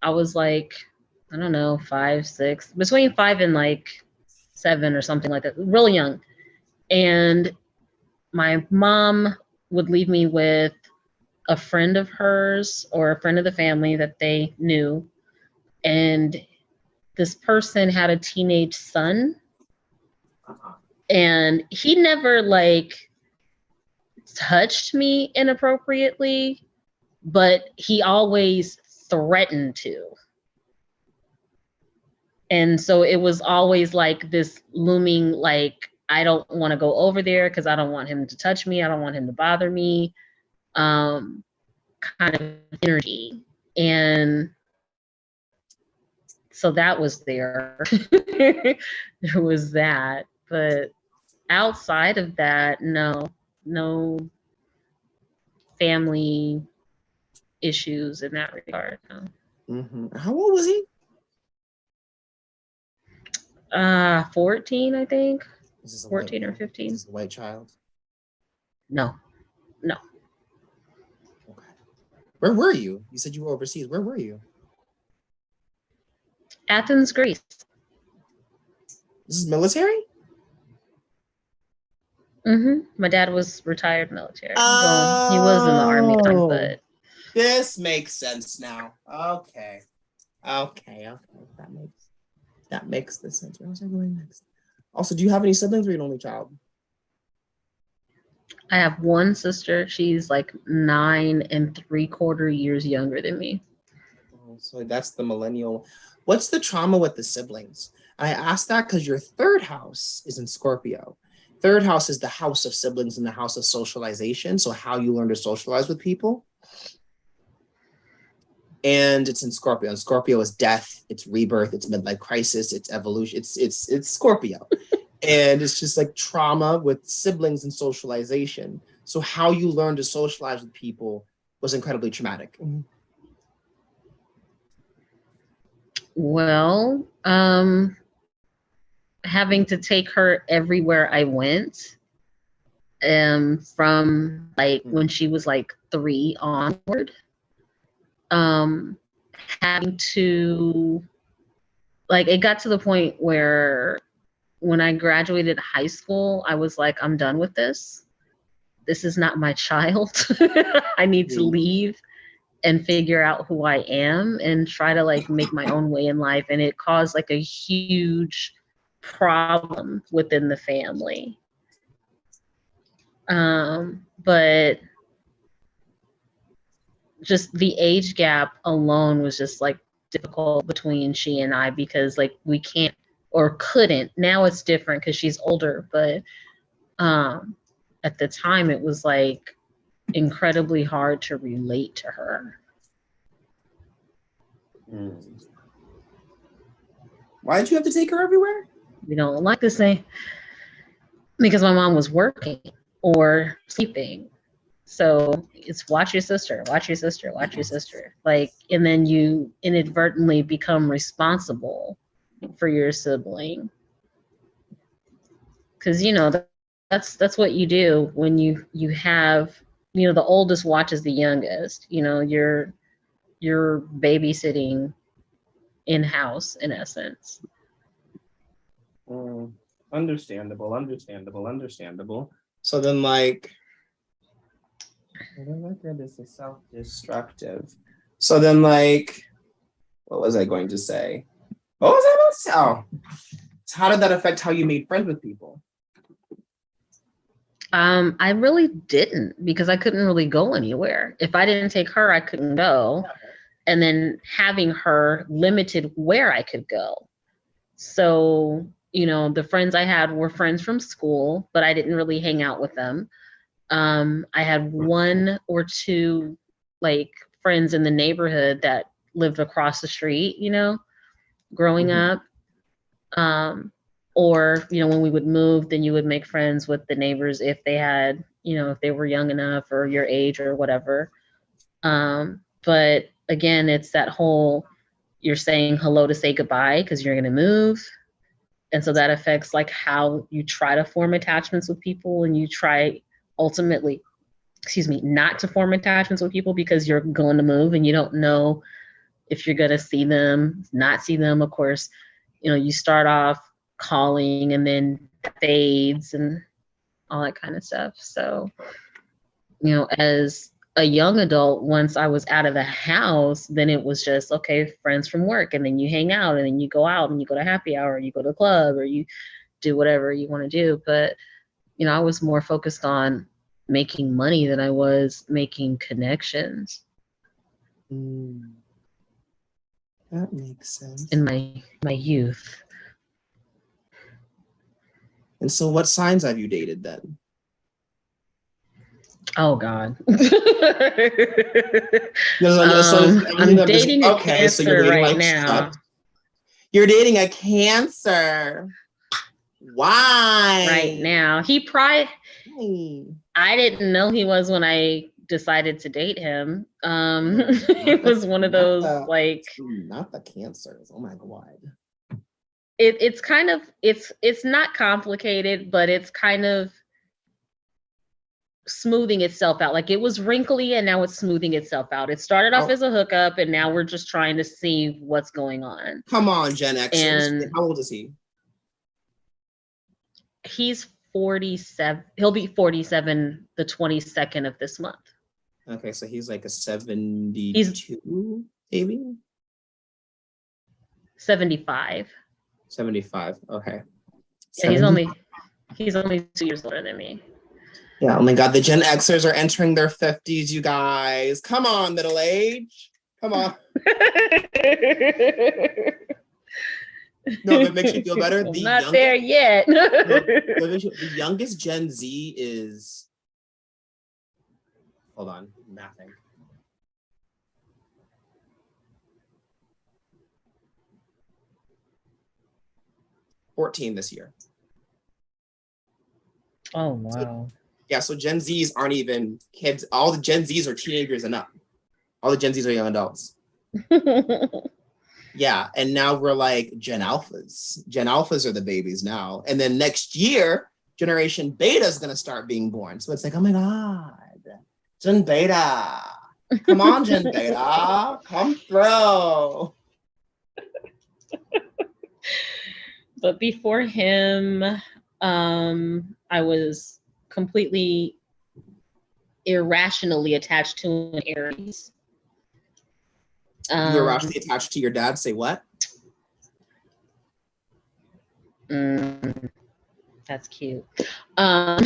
I was like I don't know, 5, 6, between 5 and like 7 or something like that, really young. And my mom would leave me with a friend of hers or a friend of the family that they knew. And this person had a teenage son, and he never like touched me inappropriately, but he always threatened to. And so it was always like this looming, like, I don't want to go over there because I don't want him to touch me. I don't want him to bother me. Kind of energy. And so that was there. There was that. But outside of that, no family issues in that regard. No. How old was he? 14, I think. Is this a 14 white, or 15. Is this a white child? No. Okay. Where were you? You said you were overseas. Where were you? Athens, Greece. This is military? My dad was retired military. Well, he was in the army at the time, but this makes sense now. Okay. That makes the sense. Where was I going next? Also, do you have any siblings or you're an only child? I have one sister. She's like 9 3/4 years younger than me. So that's the millennial. What's the trauma with the siblings? I asked that because your third house is in Scorpio. Third house is the house of siblings and the house of socialization. So how you learn to socialize with people. And it's in Scorpio. And Scorpio is death, it's rebirth, it's midlife crisis, it's evolution. It's Scorpio. And it's just like trauma with siblings and socialization. So how you learn to socialize with people was incredibly traumatic. Well, having to take her everywhere I went, from like when she was like 3 onward, having to, like, it got to the point where when I graduated high school, I was like, I'm done with this. This is not my child. I need to leave and figure out who I am and try to like make my own way in life. And it caused like a huge problem within the family. But just the age gap alone was just like difficult between she and I, because like we can't or couldn't. Now it's different because she's older, but at the time it was like incredibly hard to relate to her. Why did you have to take her everywhere? You don't like to say, because my mom was working or sleeping. So it's watch your sister, watch your sister, watch your sister. Like, and then you inadvertently become responsible for your sibling. Because, you know, that's what you do when you have, you know, the oldest watches the youngest. You know, you're babysitting in-house in essence. Understandable. So then, like, this is self-destructive. So then, like, what was I going to say? What was I about to say? Oh, so how did that affect how you made friends with people? I really didn't, because I couldn't really go anywhere. If I didn't take her, I couldn't go. And then having her limited where I could go. So, you know, the friends I had were friends from school, but I didn't really hang out with them. I had 1 or 2 like friends in the neighborhood that lived across the street, you know, growing up. Or, you know, when we would move, then you would make friends with the neighbors if they had, you know, if they were young enough or your age or whatever. But again, it's that whole, you're saying hello to say goodbye because you're going to move. And so that affects like how you try to form attachments with people, and you try ultimately, not to form attachments with people because you're going to move and you don't know if you're gonna see them, not see them, of course, you start off calling and then fades and all that kind of stuff. So, as a young adult, once I was out of the house, then it was just, okay, friends from work, and then you hang out, and then you go out and you go to happy hour, you go to the club, or you do whatever you want to do. But, I was more focused on making money than I was making connections. That makes sense. In my youth. And so what signs have you dated then? Oh God. I'm dating a okay, so you're Cancer dating right like now. You're dating a Cancer. Why? Right now. I didn't know he was when I decided to date him. It was one of those not the Cancers. Oh my God. It's kind of it's not complicated, but it's kind of smoothing itself out. Like, it was wrinkly and now it's smoothing itself out. It started off as a hookup and now we're just trying to see what's going on. Come on, Gen Xers. And how old is he? He's 47. He'll be 47 the 22nd of this month. Okay, so he's like a 72, maybe? 75. 75, okay. Yeah, he's only 2 years older than me. Yeah, oh my God, the Gen Xers are entering their 50s, you guys. Come on, middle age. Come on. No, that makes you feel better. I'm not there yet. The youngest Gen Z is, hold on, mathing. $14 this year. Oh, wow. So Gen Zs aren't even kids. All the Gen Zs are teenagers and up. All the Gen Zs are young adults. Yeah, and now we're like Gen Alphas. Gen Alphas are the babies now. And then next year, Generation Beta is going to start being born. So it's like, oh my God, Gen Beta. Come on, Gen Beta. Come through. But before him, I was completely irrationally attached to an Aries. You were irrationally attached to your dad? Say what? That's cute. I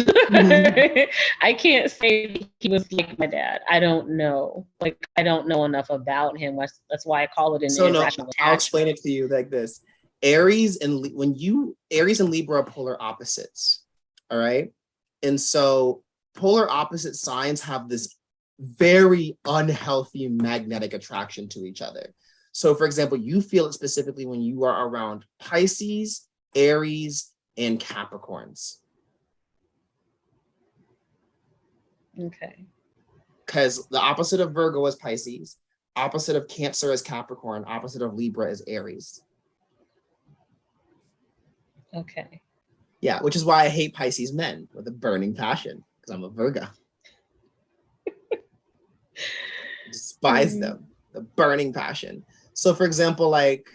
can't say he was like my dad. I don't know. I don't know enough about him. That's why I call it an irrational attachment. I'll explain it to you like this. Aries and Libra are polar opposites. All right. And so polar opposite signs have this very unhealthy magnetic attraction to each other. So for example, you feel it specifically when you are around Pisces, Aries, and Capricorns. Okay. Because the opposite of Virgo is Pisces, opposite of Cancer is Capricorn, opposite of Libra is Aries. Okay. Yeah, which is why I hate Pisces men with a burning passion, because I'm a Virgo. Despise them, the burning passion. So for example, like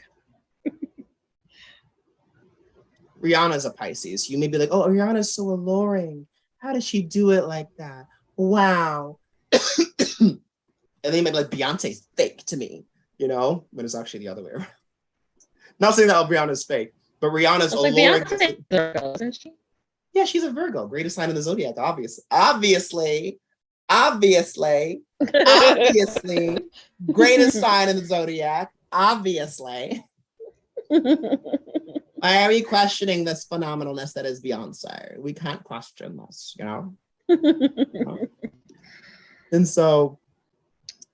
Rihanna's a Pisces. You may be like, oh, Rihanna's so alluring. How does she do it like that? Wow. And then you might be like, Beyonce's fake to me, when it's actually the other way around. Not saying that Rihanna's fake, but Rihanna's alluring. Beyonce's Virgo, isn't she? Yeah, she's a Virgo, greatest sign in the zodiac, obviously, greatest sign in the zodiac, obviously. Why are we questioning this phenomenalness that is Beyonce? We can't question this, And so,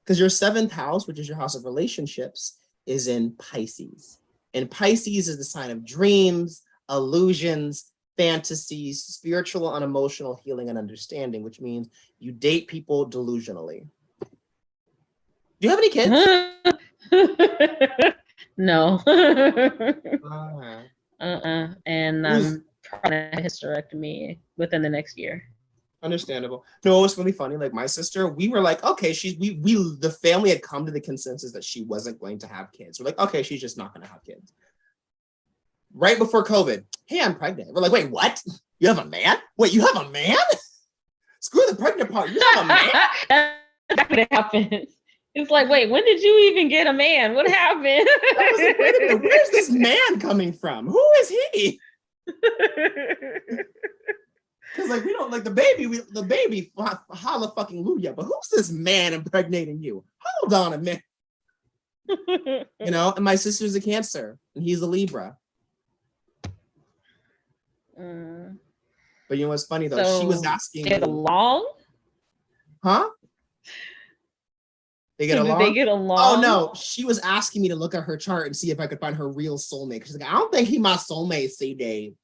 because your 7th house, which is your house of relationships, is in Pisces. And Pisces is the sign of dreams, illusions, fantasies, spiritual and emotional healing and understanding, which means you date people delusionally. Do you have any kids? No. And I'm trying to hysterectomy within the next year. Understandable. No, it was really funny. Like my sister, we were like, okay, the family had come to the consensus that she wasn't going to have kids. We're like, okay, she's just not going to have kids. Right before COVID, hey, I'm pregnant. We're like, wait, what? You have a man? Wait, you have a man? Screw the pregnant part. You have a man? That's exactly what happens. It's like, wait, when did you even get a man? What happened? I was like, wait a minute, where's this man coming from? Who is he? Because like we don't like the baby, holla fucking Luya, but who's this man impregnating you? Hold on a minute. You know, and my sister's a Cancer and he's a Libra. But you know what's funny though? So she was asking. Get along? Huh? They get along? Did they get along? Oh no, she was asking me to look at her chart and see if I could find her real soulmate. She's like, I don't think he's my soulmate, C-Dave.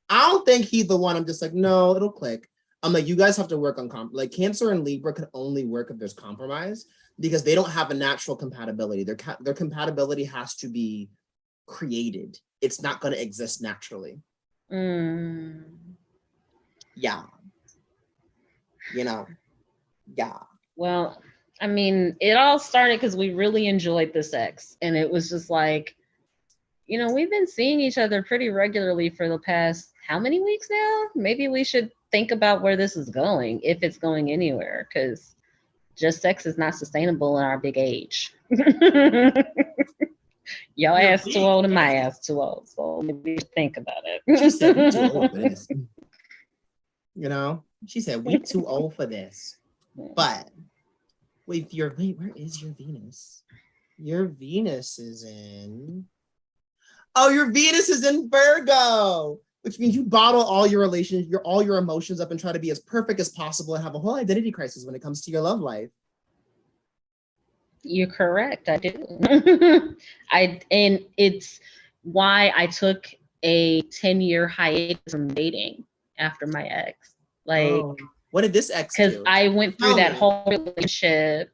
I don't think he's the one. I'm just like, no, it'll click. I'm like, you guys have to work on like Cancer and Libra can only work if there's compromise because they don't have a natural compatibility. Their compatibility has to be created. It's not going to exist naturally. Yeah. You know, yeah. Well, I mean, it all started because we really enjoyed the sex. And it was just like, you know, we've been seeing each other pretty regularly for the past, how many weeks now? Maybe we should think about where this is going, if it's going anywhere, because just sex is not sustainable in our big age. Your ass too old and my ass too old. So maybe we should think about it. She said, we too old for this. You know, she said, we too old for this. But where is your Venus? Your Venus is in... Oh, your Venus is in Virgo, which means you bottle all your relations, all your emotions up and try to be as perfect as possible and have a whole identity crisis when it comes to your love life. You're correct. I do. And it's why I took a 10-year hiatus from dating after my ex. Like, what did this ex do? Because I went through that whole relationship.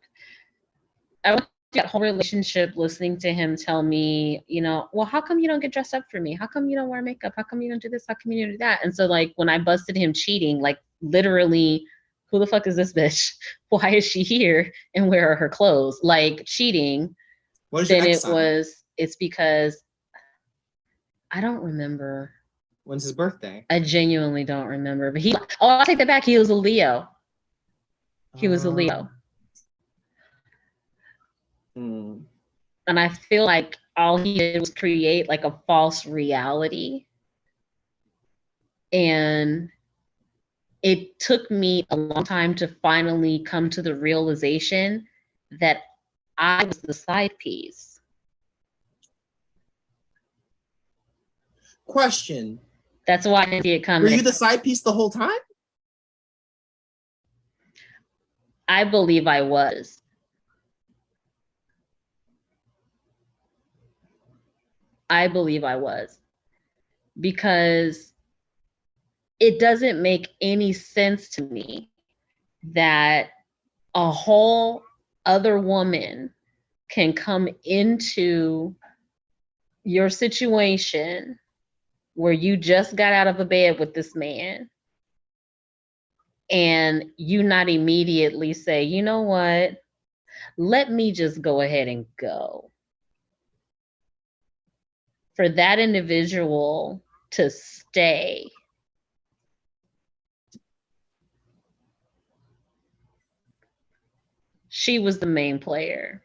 I went through that whole relationship listening to him tell me, you know, well, how come you don't get dressed up for me? How come you don't wear makeup? How come you don't do this? How come you don't do that? And so like when I busted him cheating, like literally, who the fuck is this bitch? Why is she here? And where are her clothes? Like cheating. What is then your ex sign? It's because I don't remember. When's his birthday? I genuinely don't remember. But I'll take that back. He was a Leo. He was a Leo. And I feel like all he did was create like a false reality. And it took me a long time to finally come to the realization that I was the side piece. Question. That's why I didn't see it coming. Were you the side piece the whole time? I believe I was. I believe I was. Because it doesn't make any sense to me that a whole other woman can come into your situation where you just got out of a bed with this man and you not immediately say, you know what, let me just go ahead and go. For that individual to stay. She was the main player.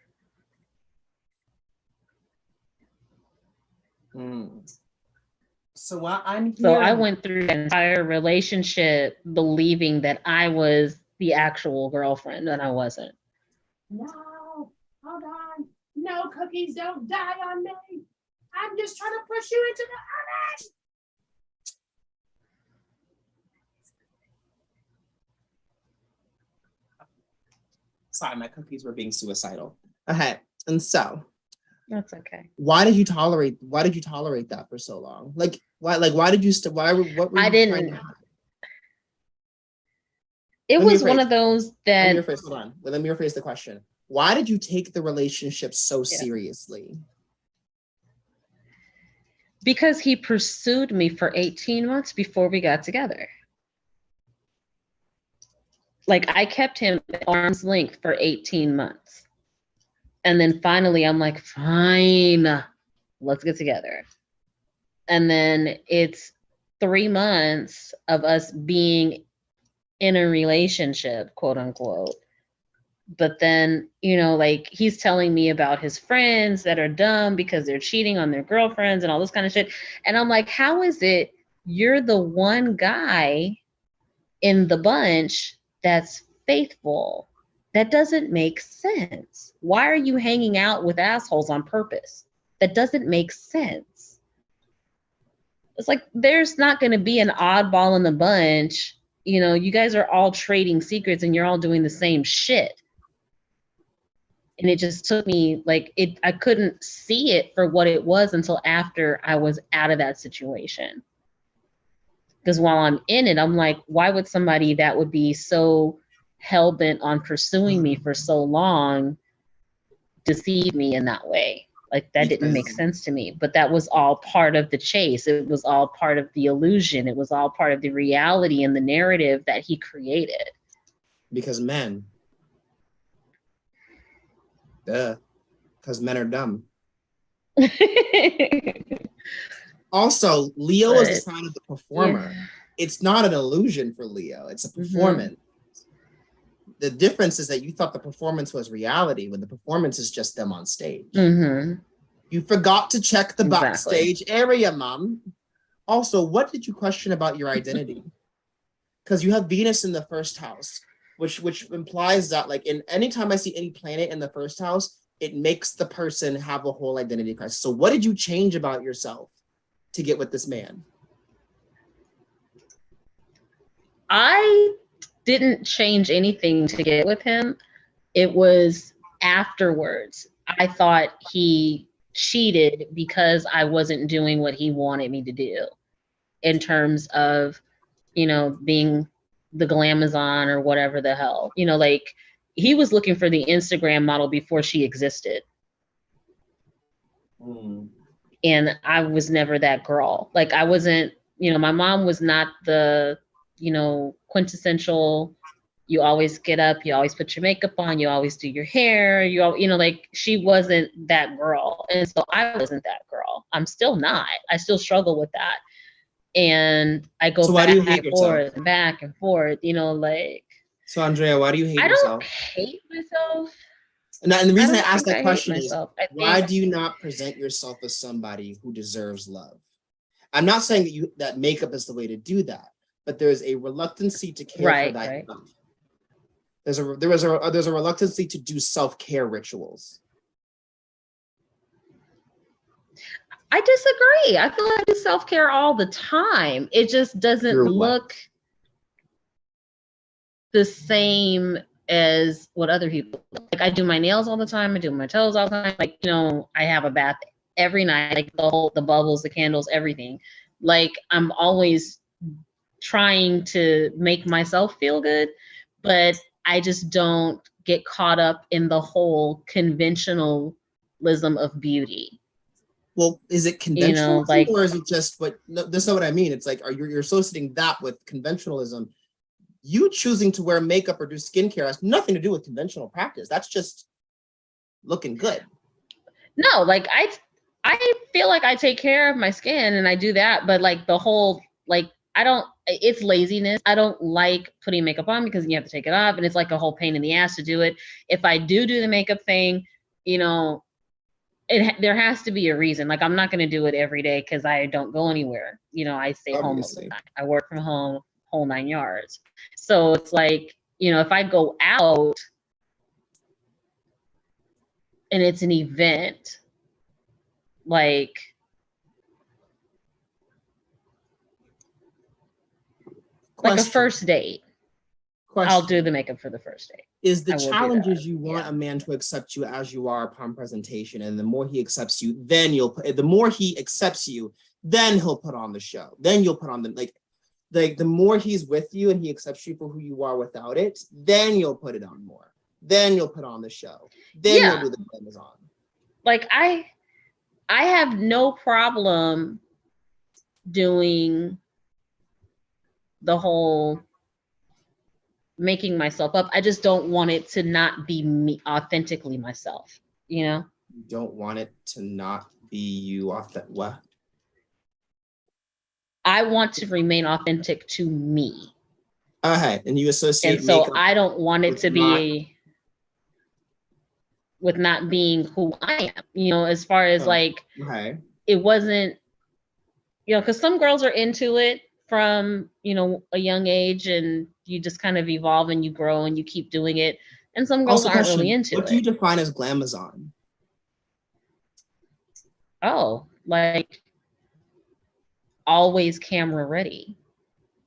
So I'm So I went through the entire relationship believing that I was the actual girlfriend and I wasn't. No, hold on. No, cookies don't die on me. I'm just trying to push you into the oven. Sorry, my cookies were being suicidal. Okay, and so that's okay. Why did you tolerate that for so long? Like why did you what were you I didn't. It was one of those that. Let me rephrase the question. Why did you take the relationship so seriously? Because he pursued me for 18 months before we got together. Like I kept him at arm's length for 18 months. And then finally I'm like, fine, let's get together. And then it's 3 months of us being in a relationship, quote unquote. But then, like he's telling me about his friends that are dumb because they're cheating on their girlfriends and all this kind of shit. And I'm like, how is it you're the one guy in the bunch that's faithful? That doesn't make sense. Why are you hanging out with assholes on purpose? That doesn't make sense. It's like there's not going to be an oddball in the bunch. You guys are all trading secrets and you're all doing the same shit. And it just took me I couldn't see it for what it was until after I was out of that situation. Because while I'm in it, I'm like, why would somebody that would be so hell-bent on pursuing me for so long deceive me in that way? Like that didn't make sense to me. But that was all part of the chase. It was all part of the illusion. It was all part of the reality and the narrative that he created. Because men. Because men are dumb. Also, Leo is the sign of the performer. Yeah. It's not an illusion for Leo. It's a performance. Mm-hmm. The difference is that you thought the performance was reality when the performance is just them on stage. Mm-hmm. You forgot to check the backstage area, Mom. Also, what did you question about your identity? Because you have Venus in the first house, which implies that in anytime I see any planet in the first house, it makes the person have a whole identity crisis. So what did you change about yourself to get with this man? I didn't change anything to get with him. It was afterwards. I thought he cheated because I wasn't doing what he wanted me to do in terms of, being the glamazon or whatever the hell, he was looking for the Instagram model before she existed. And I was never that girl. I wasn't, my mom was not the, quintessential, you always get up, you always put your makeup on, you always do your hair, she wasn't that girl. And so I wasn't that girl. I'm still not. I still struggle with that. And I go back and forth, So Andrea, why do you hate yourself? I don't hate myself. And the reason I asked that question is, why do you not present yourself as somebody who deserves love? I'm not saying that makeup is the way to do that, but there's a reluctancy to care for that stuff. There's a reluctancy to do self-care rituals. I disagree. I feel like I do self-care all the time. It just doesn't look the same as what other people I do my nails all the time. I do my toes all the time. I have a bath every night, the bubbles, the candles, everything. I'm always trying to make myself feel good, but I just don't get caught up in the whole conventionalism of beauty. Well, is it conventional or is it just that's not what I mean. It's you're associating that with conventionalism. You choosing to wear makeup or do skincare has nothing to do with conventional practice. That's just looking good. No, I feel like I take care of my skin and I do that, but the whole it's laziness. I don't like putting makeup on because you have to take it off and it's a whole pain in the ass to do it. If I do the makeup thing, there has to be a reason. I'm not going to do it every day because I don't go anywhere. I stay home most of the time. I work from home, whole 9 yards. So it's if I go out and it's an event, like a first date, I'll do the makeup for the first date. Is the challenges you want a man to accept you as you are upon presentation, and the more he accepts you, then the more he accepts you, then he'll put on the show. Then you'll put on the more he's with you and he accepts you for who you are without it, then you'll put it on more. Then you'll put on the show. Then you'll do the Amazon. I have no problem doing the whole making myself up. I just don't want it to not be me, authentically myself, you know? You don't want it to not be you what? I want to remain authentic to me. Okay, and you associate And so makeup I don't want it with to be with not being who I am, you know, as far as like, okay. it wasn't, you know, because some girls are into it from, you know, a young age, and you just kind of evolve and you grow and you keep doing it. And some girls Also, aren't really question: into what do you it. define as glamazon? Oh, like always camera ready,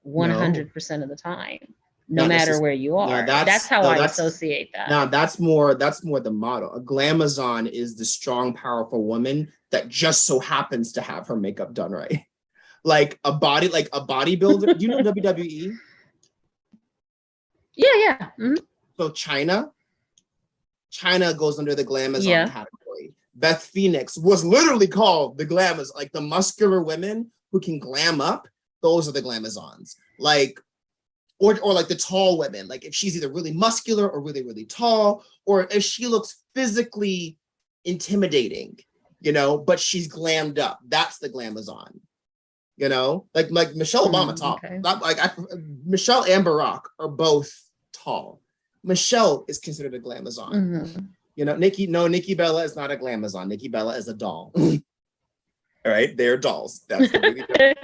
No, 100% of the time, no not matter necessarily. where you No, are. That's how I associate that. now that's more the model. A glamazon is the strong, powerful woman that just so happens to have her makeup done right. Like a bodybuilder. Do you know WWE? Yeah. Mm-hmm. So China goes under the glamazon Yeah. category. Beth Phoenix was literally called the glamaz, like the muscular women who can glam up. Those are the glamazons. Like, or like the tall women. Like if she's either really muscular or really, really tall, or if she looks physically intimidating, you know, but she's glammed up. That's the glamazon. You know, like Michelle Obama tall. Okay. Michelle and Barack are both tall. Michelle is considered a glamazon. Mm-hmm. You know, Nikki Bella is not a glamazon. Nikki Bella is a doll. All right, they're dolls. That's completely different.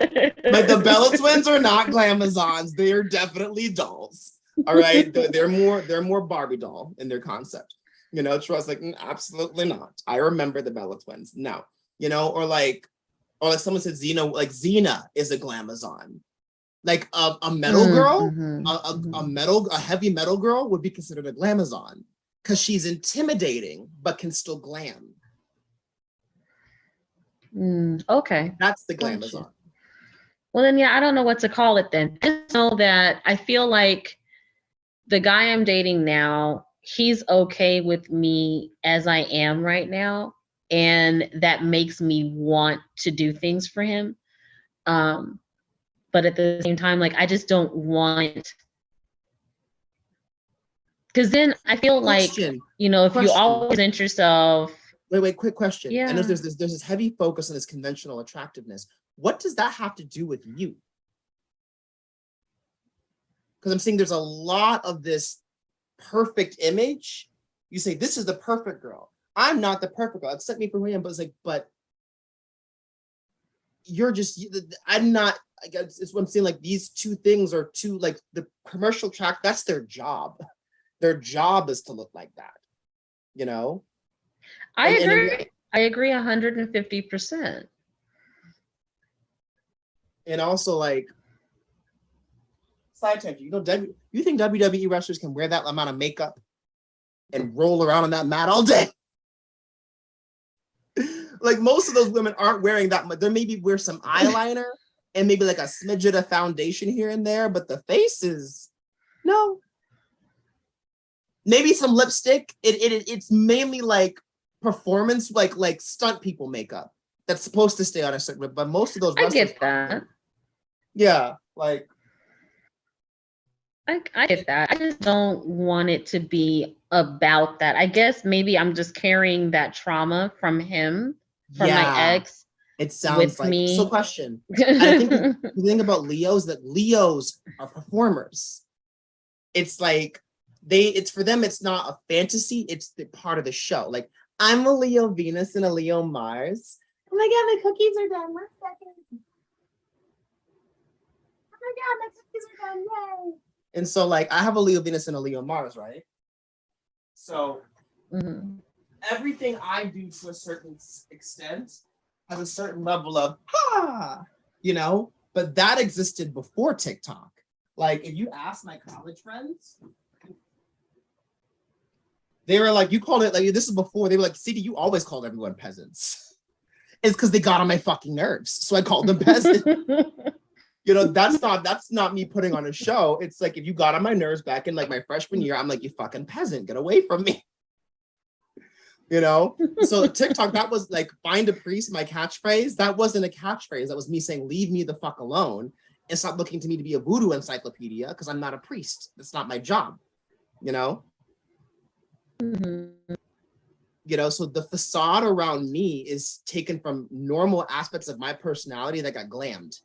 But the Bella twins are not glamazons. They are definitely dolls. All right, they're more Barbie doll in their concept. You know, trust like absolutely not. I remember the Bella twins. No, you know, or like someone said Xena is a glamazon. Like a metal girl, a heavy metal girl would be considered a glamazon because she's intimidating but can still glam. Okay. That's the Gotcha. glamazon. Well, then, yeah, I don't know what to call it then. I just know that I feel like the guy I'm dating now, he's okay with me as I am right now. And that makes me want to do things for him. But at the same time, like, I just don't want, because then I feel like, you know, if you always present yourself. Wait, quick question. Yeah. I know there's this heavy focus on this conventional attractiveness. What does that have to do with you? Because I'm seeing there's a lot of this perfect image. You say, this is the perfect girl. I'm not the perfect girl. Accept me for who I am. But it's like, but you're just, I'm not, I guess it's what I'm saying. Like these two things are two, like the commercial track, that's their job. Their job is to look like that, you know? I agree. I agree 150%. And also like, side tangent, you think WWE wrestlers can wear that amount of makeup and roll around on that mat all day? Like most of those women aren't wearing that much. They maybe wear some eyeliner and maybe like a smidget of foundation here and there, but the face is no. Maybe some lipstick. It's mainly like performance, like stunt people makeup that's supposed to stay on a certain. But most of those I get that. Yeah, like I get that. I just don't want it to be about that. I guess maybe I'm just carrying that trauma from him, from my ex. It sounds like me. So question. I think the thing about Leos that Leos are performers. It's like it's for them, it's not a fantasy, it's the part of the show. Like I'm a Leo Venus and a Leo Mars. Oh my god, my cookies are done. 1 second. Oh my god, my cookies are done. Yay. And so like I have a Leo Venus and a Leo Mars, right? So everything I do to a certain extent has a certain level of you know, but that existed before TikTok. Like if you ask my college friends, they were like, you called it, like this is before, they were like, CD, you always called everyone peasants. It's because they got on my fucking nerves. So I called them peasants. You know, that's not me putting on a show. It's like if you got on my nerves back in like my freshman year, I'm like, you fucking peasant, get away from me. You know? So TikTok, that was like find a priest, my catchphrase. That wasn't a catchphrase. That was me saying, leave me the fuck alone. and stop looking to me to be a voodoo encyclopedia, because I'm not a priest. That's not my job, you know? Mm-hmm. You know, so the facade around me is taken from normal aspects of my personality that got glammed,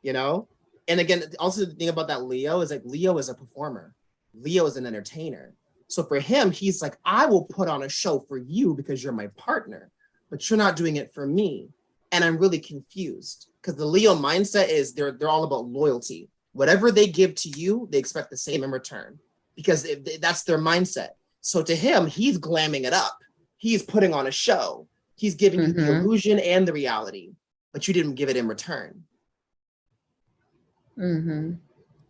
you know? And again, also the thing about that Leo is like, Leo is a performer. Leo is an entertainer. So for him, he's like, I will put on a show for you because you're my partner, but you're not doing it for me. And I'm really confused because the Leo mindset is they're all about loyalty. Whatever they give to you, they expect the same in return because that's their mindset. So to him, he's glamming it up. He's putting on a show. He's giving you the illusion and the reality, but you didn't give it in return. Mm-hmm.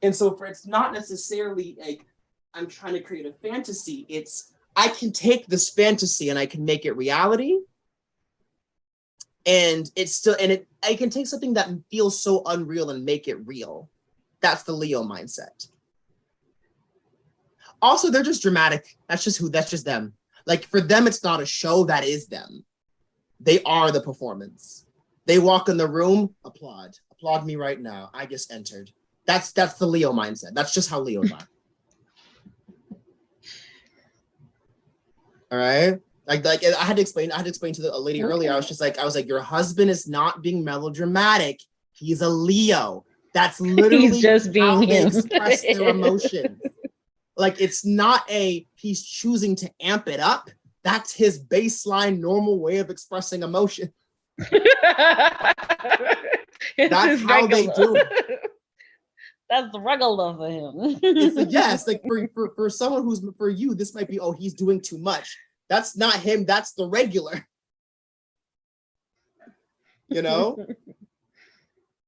And so it's not necessarily like I'm trying to create a fantasy. It's I can take this fantasy and I can make it reality. And it's still, I can take something that feels so unreal and make it real. That's the Leo mindset. Also, they're just dramatic. That's just them. Like for them, it's not a show, that is them. They are the performance. They walk in the room, applaud me right now. I just entered. That's the Leo mindset. That's just how Leos are. All right. Like I had to explain to the lady earlier. I was like, your husband is not being melodramatic. He's a Leo. That's literally he's just being how they him. express their emotions. Like it's not he's choosing to amp it up. That's his baseline normal way of expressing emotion. That's how they do it. That's the regular for him. It's like, yes, like for someone who's for you, this might be, oh, he's doing too much. That's not him, that's the regular. You know?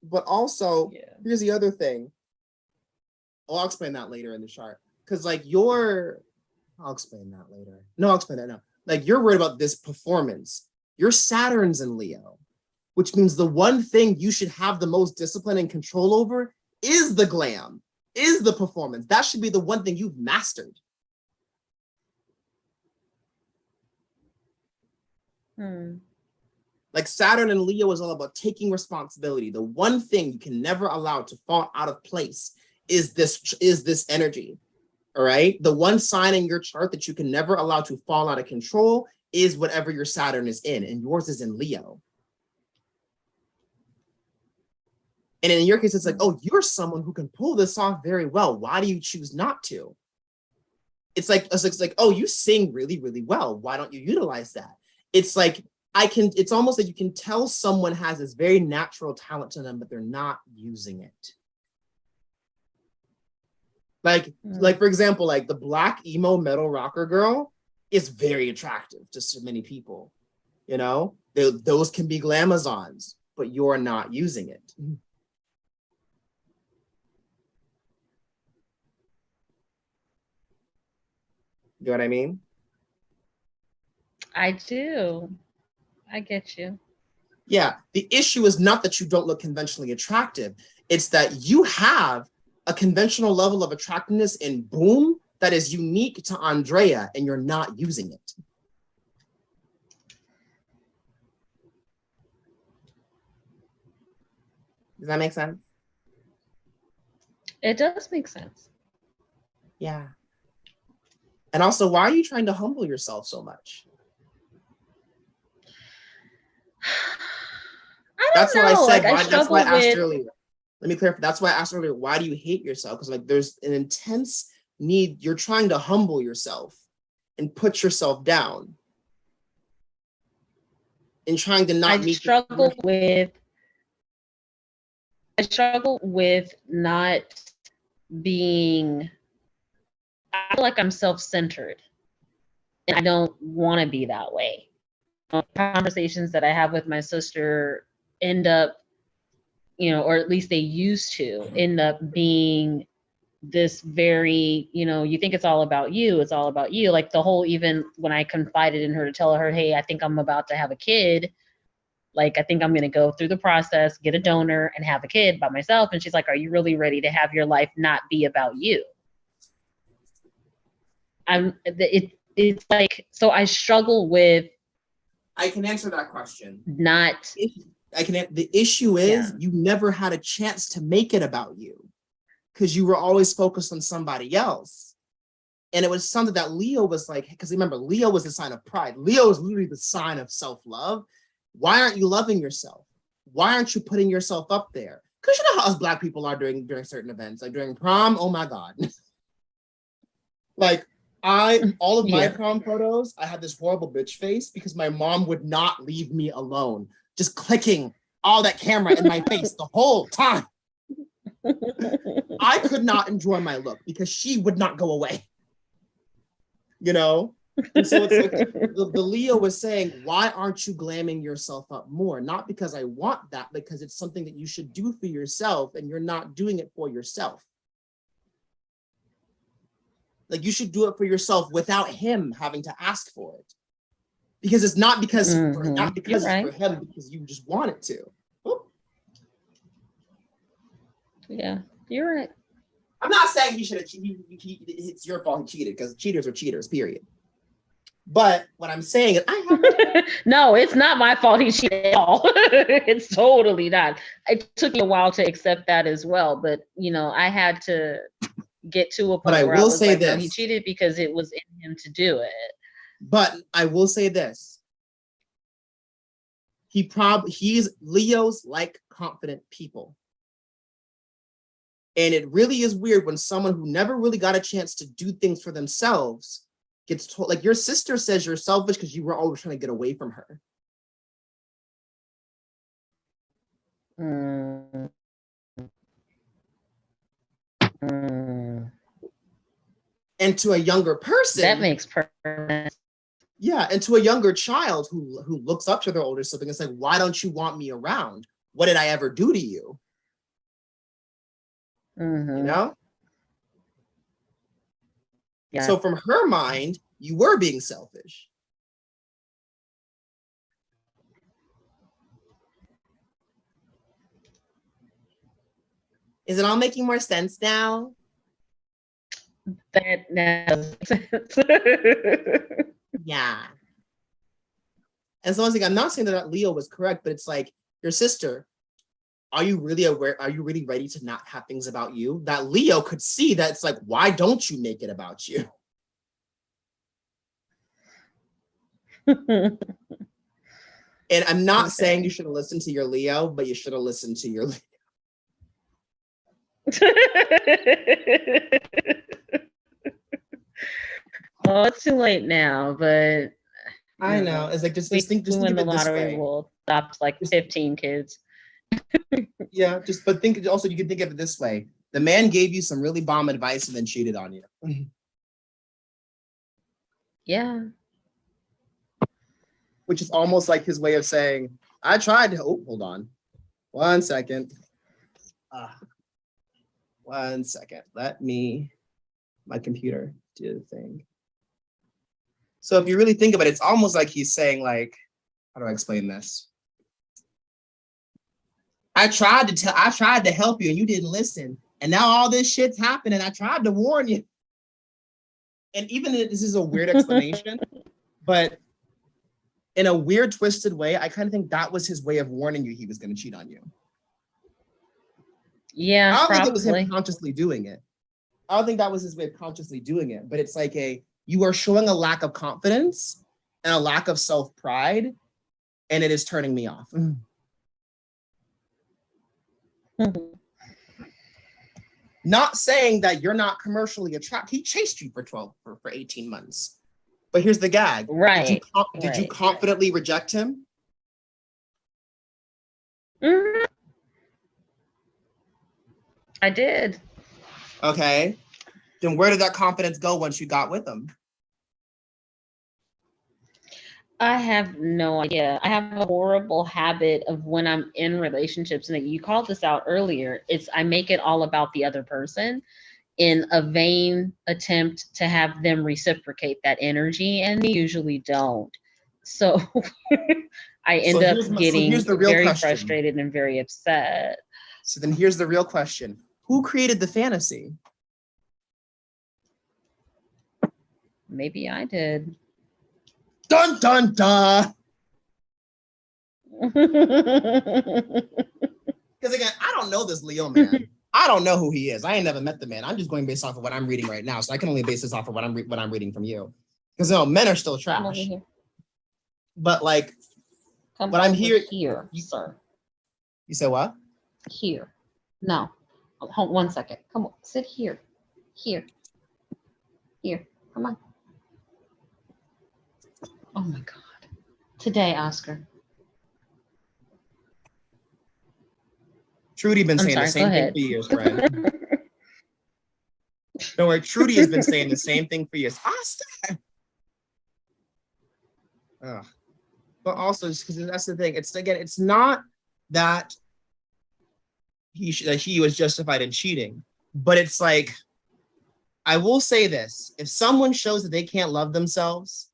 But also, here's the other thing. Oh, I'll explain that later in the chart. Because like I'll explain that later. No, I'll explain that now. Like you're worried about this performance. Your Saturn's in Leo, which means the one thing you should have the most discipline and control over is the glam, is the performance. That should be the one thing you've mastered. Like Saturn and Leo is all about taking responsibility. The one thing you can never allow to fall out of place is this energy. All right. The one sign in your chart that you can never allow to fall out of control is whatever your Saturn is in, and yours is in Leo. And in your case, it's like, oh, you're someone who can pull this off very well. Why do you choose not to? It's like, oh, you sing really, really well. Why don't you utilize that? It's like, it's almost like you can tell someone has this very natural talent to them, but they're not using it. Like for example, like the black emo metal rocker girl is very attractive to so many people. You know, those can be glamazons, but you're not using it. You know what I mean? I do. I get you. Yeah. The issue is not that you don't look conventionally attractive. It's that you have a conventional level of attractiveness in boom that is unique to Andrea, and you're not using it. Does that make sense? It does make sense. Yeah. And also, why are you trying to humble yourself so much? That's what I said. Like, that's why I asked earlier. Let me clarify. That's why I asked earlier, why do you hate yourself? Because like there's an intense need. You're trying to humble yourself and put yourself down. And trying to not I struggle with not being, I feel like I'm self-centered and I don't want to be that way. Conversations that I have with my sister end up, or at least they used to end up being this very, you think it's all about you. It's all about you. Like the whole, even when I confided in her to tell her, hey, I think I'm about to have a kid. Like, I think I'm going to go through the process, get a donor and have a kid by myself. And she's like, are you really ready to have your life not be about you? It's like, so I struggle with. I can answer that question. Not The issue is you never had a chance to make it about you because you were always focused on somebody else. And it was something that Leo was like, because remember, Leo was the sign of pride. Leo is literally the sign of self-love. Why aren't you loving yourself? Why aren't you putting yourself up there? Because you know how us Black people are during certain events, like during prom. Oh my God. Like all of my prom photos, I had this horrible bitch face because my mom would not leave me alone, just clicking all that camera in my face the whole time. I could not enjoy my look because she would not go away. You know? And so it's like the Leo was saying, why aren't you glamming yourself up more? Not because I want that, because it's something that you should do for yourself and you're not doing it for yourself. Like you should do it for yourself without him having to ask for it. Because it's not because, not because it's for him, because you just want it to. Oop. Yeah, you're right. I'm not saying he should have cheated. It's your fault he cheated because cheaters are cheaters, period. But what I'm saying is I have no, it's not my fault he cheated at all. It's totally not. It took me a while to accept that as well. But you know, I had to get to a point where I was like, no, he cheated because it was in him to do it. But I will say this. He's Leos like confident people. And it really is weird when someone who never really got a chance to do things for themselves gets told, like your sister says you're selfish because you were always trying to get away from her. And to a younger person, that makes perfect sense. Yeah, and to a younger child who looks up to their older sibling, it's like, why don't you want me around? What did I ever do to you? You know? Yeah. So from her mind, you were being selfish. Is it all making more sense now? That makes sense. Yeah. And so I was like, I'm not saying that Leo was correct, but it's like, your sister, are you really aware? Are you really ready to not have things about you? That Leo could see that it's like, why don't you make it about you? And I'm not saying you should have listened to your Leo, but you should have listened to your Leo. Oh, it's too late now, but I know. It's like just think win the lottery, we'll adopt like 15 kids. Yeah, but think also you can think of it this way. The man gave you some really bomb advice and then cheated on you. Yeah. Which is almost like his way of saying, I tried to, hold on. 1 second. 1 second. Let my computer do the thing. So if you really think about it, it's almost like he's saying like, how do I explain this? I tried to help you and you didn't listen. And now all this shit's happening. I tried to warn you. And even if this is a weird explanation, but in a weird, twisted way, I kind of think that was his way of warning you he was going to cheat on you. Yeah, I don't think it was him consciously doing it. I don't think that was his way of consciously doing it, but it's like you are showing a lack of confidence and a lack of self-pride, and it is turning me off. Not saying that you're not commercially attracted. He chased you for 18 months. But here's the gag. Right. Did you confidently reject him? Mm-hmm. I did. Okay. Then where did that confidence go once you got with him? I have no idea. I have a horrible habit of when I'm in relationships, and you called this out earlier, I make it all about the other person in a vain attempt to have them reciprocate that energy, and they usually don't. So I end up getting very frustrated and very upset. So then here's the real question. Who created the fantasy? Maybe I did. Dun, dun, dun. Because again, I don't know this Leo man. I don't know who he is. I ain't never met the man. I'm just going based off of what I'm reading right now. So I can only base this off of what I'm reading from you. Because men are still Come over trash. here. But like, Come what I'm over here, here, sir. you said what? Here. No. Hold 1 second. Come on. Sit here. Here. Here. Come on. Oh my God. Today, Oscar. Trudy been I'm saying sorry, the same go thing ahead. for years, friend. Don't worry, Trudy has been saying the same thing for years. Oscar. Ugh. But also, because that's the thing. It's again, it's not that he was justified in cheating, but it's like, I will say this: if someone shows that they can't love themselves,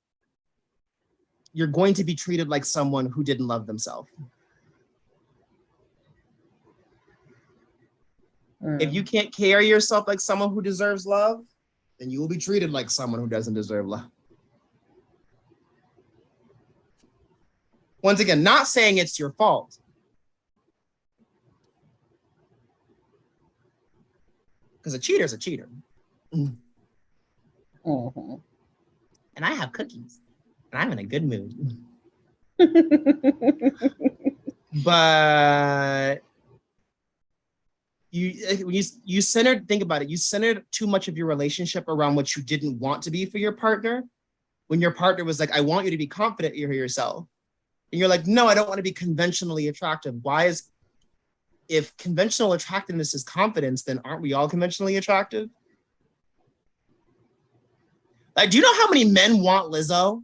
you're going to be treated like someone who didn't love themselves. If you can't carry yourself like someone who deserves love, then you will be treated like someone who doesn't deserve love. Once again, not saying it's your fault. Because a cheater is a cheater. Mm-hmm. And I have cookies. And I'm in a good mood. But you centered, think about it, you centered too much of your relationship around what you didn't want to be for your partner. When your partner was like, I want you to be confident in yourself. And you're like, no, I don't want to be conventionally attractive. If conventional attractiveness is confidence, then aren't we all conventionally attractive? Like, do you know how many men want Lizzo?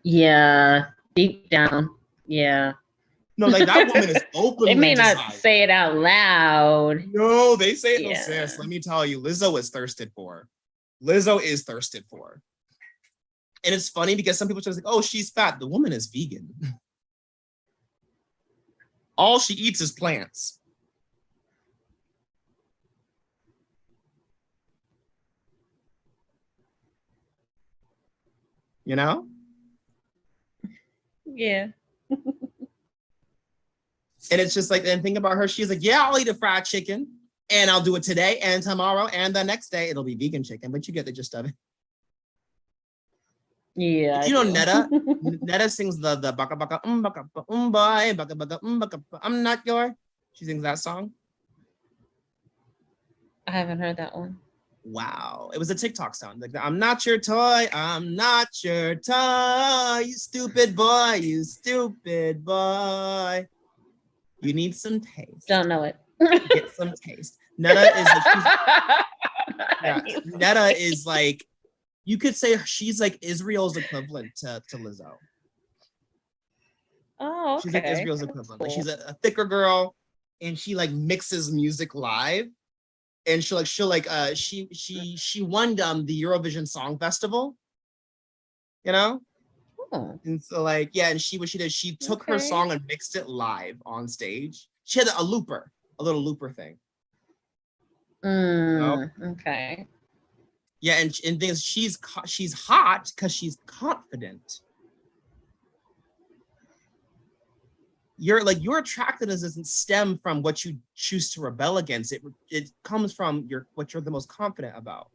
Yeah, deep down. Yeah. No, like that woman is openly They may not desired. say it out loud. No, they say it. Yeah. No, sis, let me tell you, Lizzo is thirsted for. Lizzo is thirsted for. And it's funny because some people are like, oh, she's fat. The woman is vegan. All she eats is plants. You know? Yeah. And it's just like, and think about her. She's like, yeah, I'll eat a fried chicken and I'll do it today and tomorrow and the next day it'll be vegan chicken, but you get the gist of it. Yeah. You know, Netta? Netta sings the baka baka boy, baka baka I'm not your. She sings that song. I haven't heard that one. Wow. It was a TikTok sound. Like, I'm not your toy. I'm not your toy. You stupid boy. You stupid boy. You need some taste. Don't know it. Get some taste. Netta is Netta is like, you could say she's like Israel's equivalent to Lizzo. Oh, okay. She's like Israel's equivalent. Like, she's a thicker girl and she like mixes music live. And she won the Eurovision Song Festival, you know? Oh. And so like, yeah, and she took her song and mixed it live on stage. She had a little looper thing. You know? Okay. Yeah, and things she's hot because she's confident. Your attractiveness doesn't stem from what you choose to rebel against. It comes from what you're the most confident about.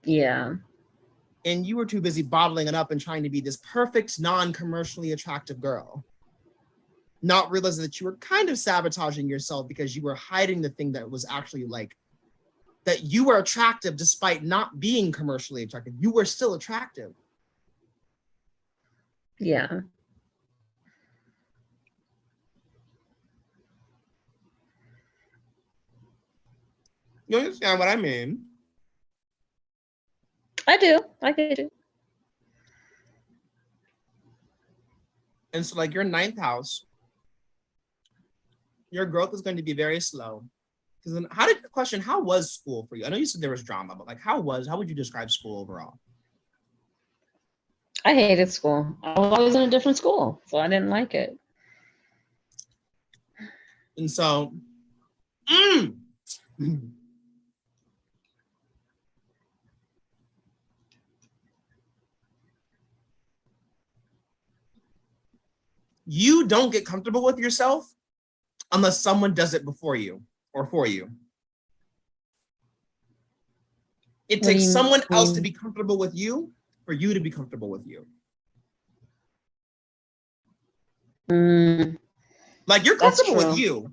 Yeah. And you were too busy bottling it up and trying to be this perfect, non-commercially attractive girl, not realizing that you were kind of sabotaging yourself because you were hiding the thing that was actually like, that you were attractive despite not being commercially attractive. You were still attractive. Yeah. You understand what I mean? I do. I get it. And so like your ninth house, your growth is going to be very slow. Because then how was school for you? I know you said there was drama, but like how would you describe school overall? I hated school. I was always in a different school, so I didn't like it. And so, You don't get comfortable with yourself unless someone does it before you or for you. It takes someone else to be comfortable with you for you to be comfortable with you. Like you're comfortable with you.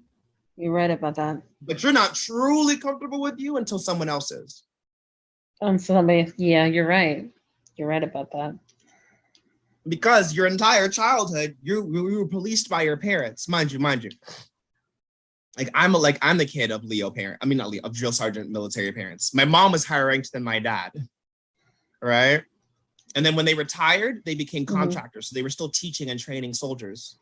You're right about that. But you're not truly comfortable with you until someone else is. Yeah, you're right. You're right about that. Because your entire childhood, you were policed by your parents, mind you. Like I'm the kid of Leo parent. I mean not Leo, of drill sergeant military parents. My mom was higher ranked than my dad, right? And then when they retired, they became contractors, so they were still teaching and training soldiers.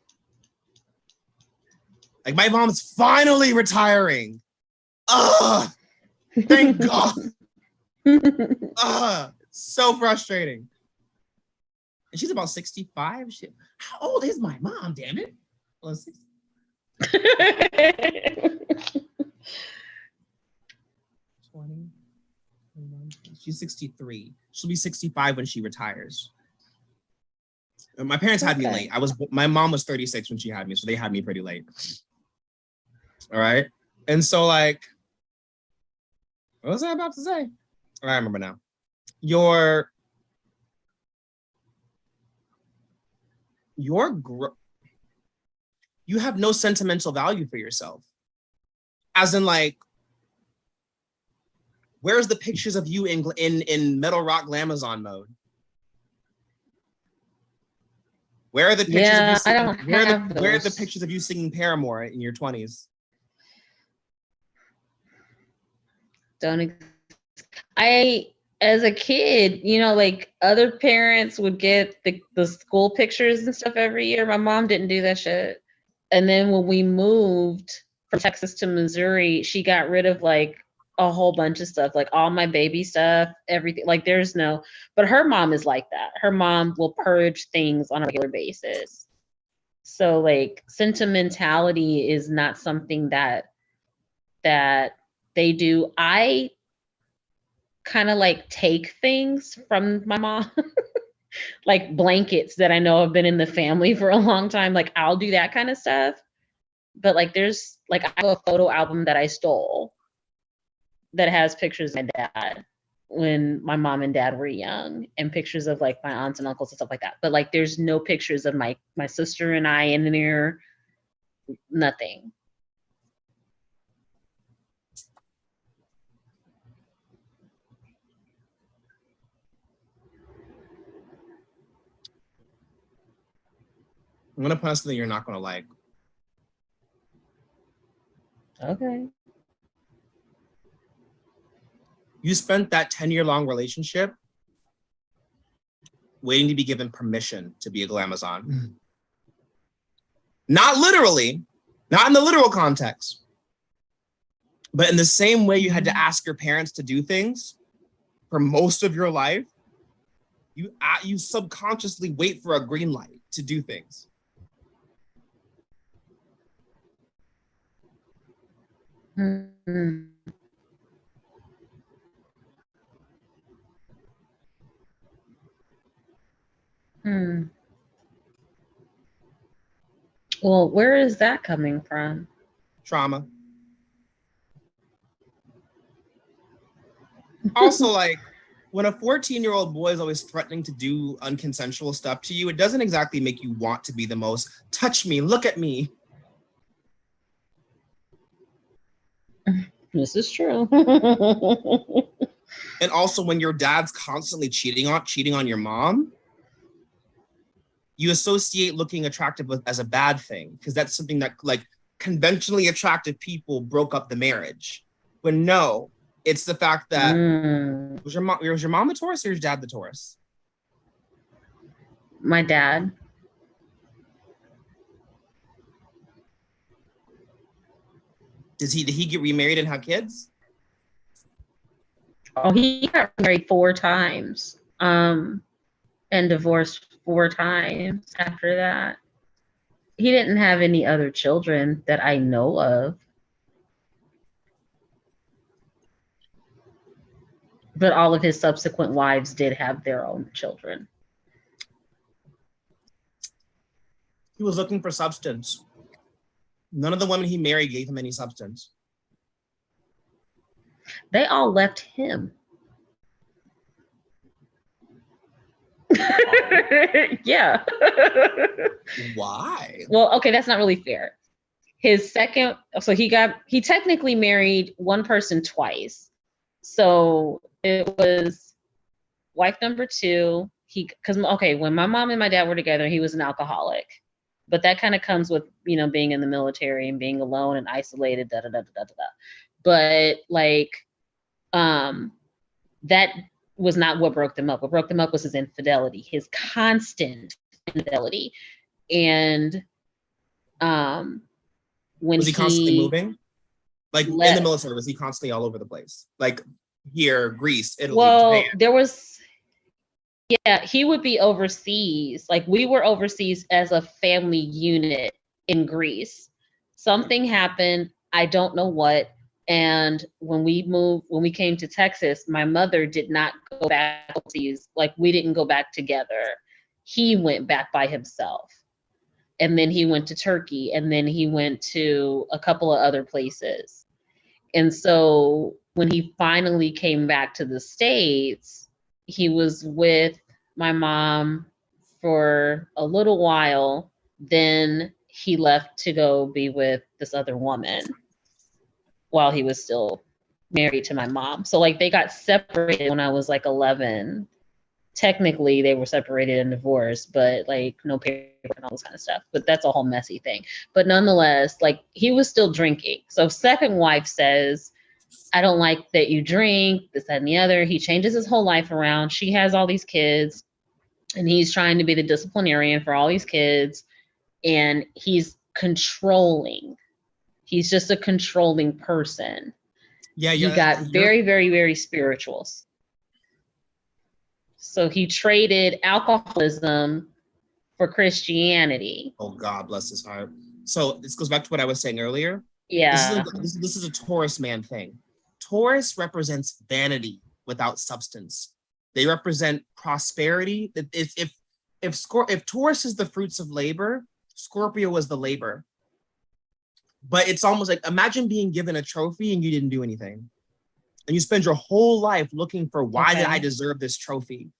Like my mom's finally retiring. Thank God. So frustrating. And she's about 65. How old is my mom, damn it? Well, 20, 21, she's 63. She'll be 65 when she retires. And my parents had me late. My mom was 36 when she had me, so they had me pretty late. All right. And so like, what was I about to say? I remember now. You have no sentimental value for yourself. As in like, where's the pictures of you in Metal Rock Glamazon mode? Where are the pictures of you singing, where are the pictures of you singing Paramore in your 20s? As a kid, you know, like other parents would get the school pictures and stuff every year. My mom didn't do that shit. And then when we moved from Texas to Missouri, she got rid of like a whole bunch of stuff, like all my baby stuff, everything. Like but her mom is like that. Her mom will purge things on a regular basis. So like sentimentality is not something that they do. I kind of like take things from my mom, like blankets that I know have been in the family for a long time. Like I'll do that kind of stuff. But like there's like I have a photo album that I stole that has pictures of my dad when my mom and dad were young and pictures of like my aunts and uncles and stuff like that. But like there's no pictures of my sister and I in there, nothing. I'm gonna put something you're not gonna like. Okay. You spent that 10-year-long relationship waiting to be given permission to be a Glamazon. Not literally, not in the literal context, but in the same way you had to ask your parents to do things for most of your life, you subconsciously wait for a green light to do things. Mm-hmm. Well, where is that coming from? Trauma. Also, like, when a 14-year-old boy is always threatening to do unconsensual stuff to you, it doesn't exactly make you want to be the most, touch me, look at me. This is true. And also when your dad's constantly cheating on your mom, you associate looking attractive as a bad thing because that's something that like conventionally attractive people broke up the marriage. When no, it's the fact that was your mom the Taurus or your dad the Taurus? My dad. Did he get remarried and have kids? Oh, he got married 4 times. And divorced 4 times after that. He didn't have any other children that I know of. But all of his subsequent wives did have their own children. He was looking for substance. None of the women he married gave him any substance. They all left him. Yeah. Why? Well, okay, that's not really fair. His second, so he technically married one person twice. So it was wife number 2. When my mom and my dad were together, he was an alcoholic. But that kind of comes with, being in the military and being alone and isolated, da da da da da da. But that was not what broke them up. What broke them up was his infidelity, his constant infidelity. And when was he constantly moving? Like in the military, was he constantly all over the place? Like here, Greece, Italy, Japan? He would be overseas. Like we were overseas as a family unit in Greece. Something happened, I don't know what. And when we came to Texas, my mother did not go back overseas. Like we didn't go back together. He went back by himself. And then he went to Turkey, and then he went to a couple of other places. And so when he finally came back to the States, he was with my mom for a little while. Then he left to go be with this other woman while he was still married to my mom. So they got separated when I was 11. Technically they were separated and divorced, but no paper and all this kind of stuff. But that's a whole messy thing. But nonetheless, he was still drinking. So second wife says, I don't like that you drink, this, that, and the other. He changes his whole life around. She has all these kids, and he's trying to be the disciplinarian for all these kids. And he's controlling. He's just a controlling person. Yeah, he got very, very, very spiritual. So he traded alcoholism for Christianity. Oh, God bless his heart. So this goes back to what I was saying earlier. Yeah. This is a Taurus man thing. Taurus represents vanity without substance. They represent prosperity. If Taurus is the fruits of labor, Scorpio was the labor. But it's almost like, imagine being given a trophy and you didn't do anything. And you spend your whole life looking for why did I deserve this trophy?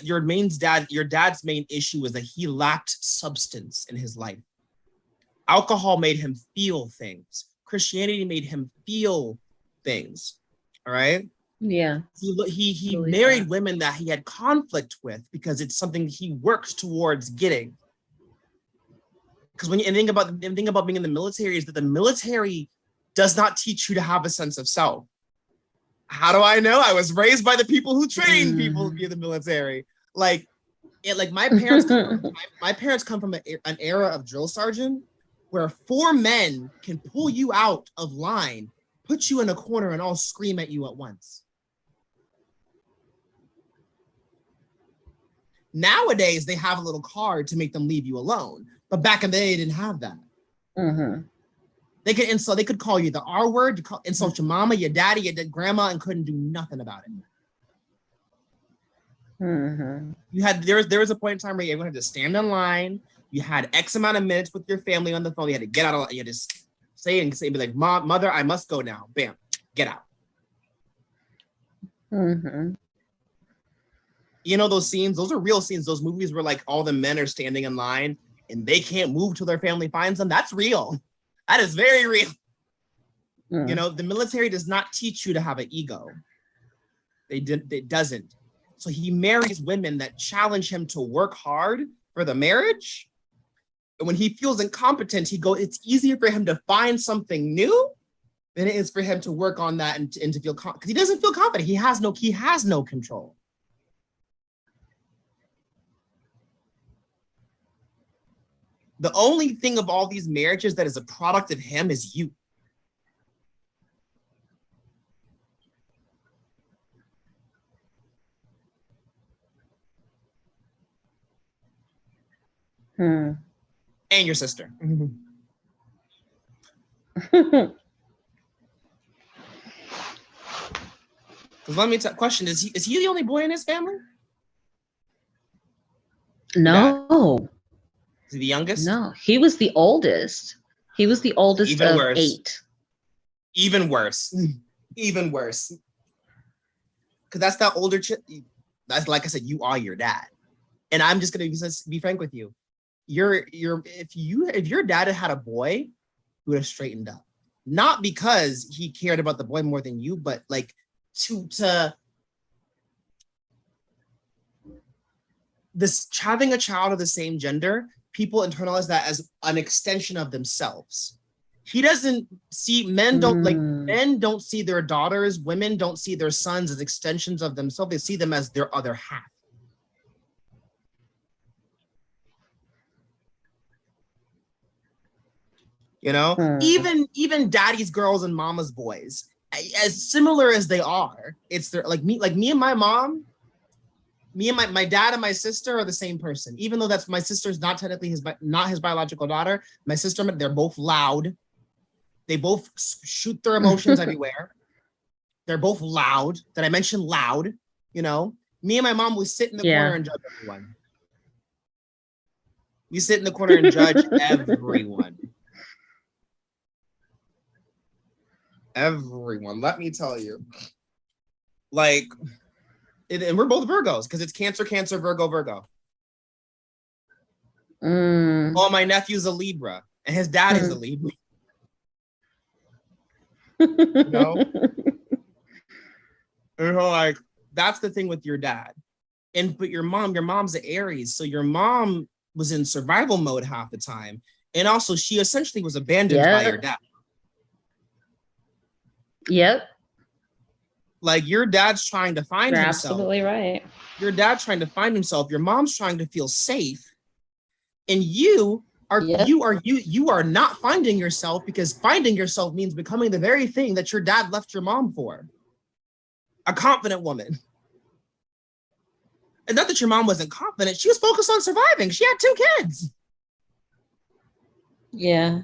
Your dad's main issue was that he lacked substance in his life. Alcohol made him feel things. Christianity made him feel things. All right. Yeah. He really married women that he had conflict with because it's something he works towards getting. Because when you think about being in the military, is that the military does not teach you to have a sense of self. How do I know? I was raised by the people who train people to be in the military. My parents come from an era of drill sergeant where 4 men can pull you out of line, put you in a corner, and all scream at you at once. Nowadays, they have a little card to make them leave you alone. But back in the day, they didn't have that. Mm-hmm. They could insult. They could call you the R word, insult your mama, your daddy, your grandma, and couldn't do nothing about it. Mm-hmm. There was a point in time where everyone had to stand in line. You had X amount of minutes with your family on the phone. You had to get out. You had to be like, "Mom, mother, I must go now." Bam, get out. Mm-hmm. You know those scenes? Those are real scenes. Those movies where all the men are standing in line and they can't move till their family finds them. That's real. That is very real. Mm. The military does not teach you to have an ego. It doesn't. So he marries women that challenge him to work hard for the marriage. And when he feels incompetent, it's easier for him to find something new than it is for him to work on that and to feel because he doesn't feel confident. He has no control. The only thing of all these marriages that is a product of him is you. And your sister. Because let me question, is he the only boy in his family? No. Is he the youngest? No, he was the oldest. He was the oldest Even of worse. 8. Even worse. Even worse. Because that's that older that's like I said, you are your dad. And I'm just gonna be frank with you. If your dad had a boy, he would have straightened up. Not because he cared about the boy more than you, but like to this having a child of the same gender, people internalize that as an extension of themselves. He doesn't see men don't see their daughters, women don't see their sons as extensions of themselves. They see them as their other half. You know, even daddy's girls and mama's boys, as similar as they are, it's their like me and my mom. Me and my dad and my sister are the same person, even though that's my sister's not technically his biological daughter. My sister, they're both loud. They both shoot their emotions everywhere. They're both loud. Did I mention loud? You know, me and my mom, we sit in the corner and judge everyone. We sit in the corner and judge everyone. Everyone, let me tell you. Like, and we're both Virgos because it's Cancer, Cancer, Virgo, Virgo. Oh, my nephew's a Libra and his dad is a Libra. You know? And so, like, that's the thing with your dad. But your mom's an Aries. So your mom was in survival mode half the time. And also she essentially was abandoned by your dad. Yep. Like your dad's trying to find You're himself. Absolutely right. Your dad's trying to find himself. Your mom's trying to feel safe. And you are not finding yourself, because finding yourself means becoming the very thing that your dad left your mom for. A confident woman. And not that your mom wasn't confident, she was focused on surviving. She had 2 kids. Yeah.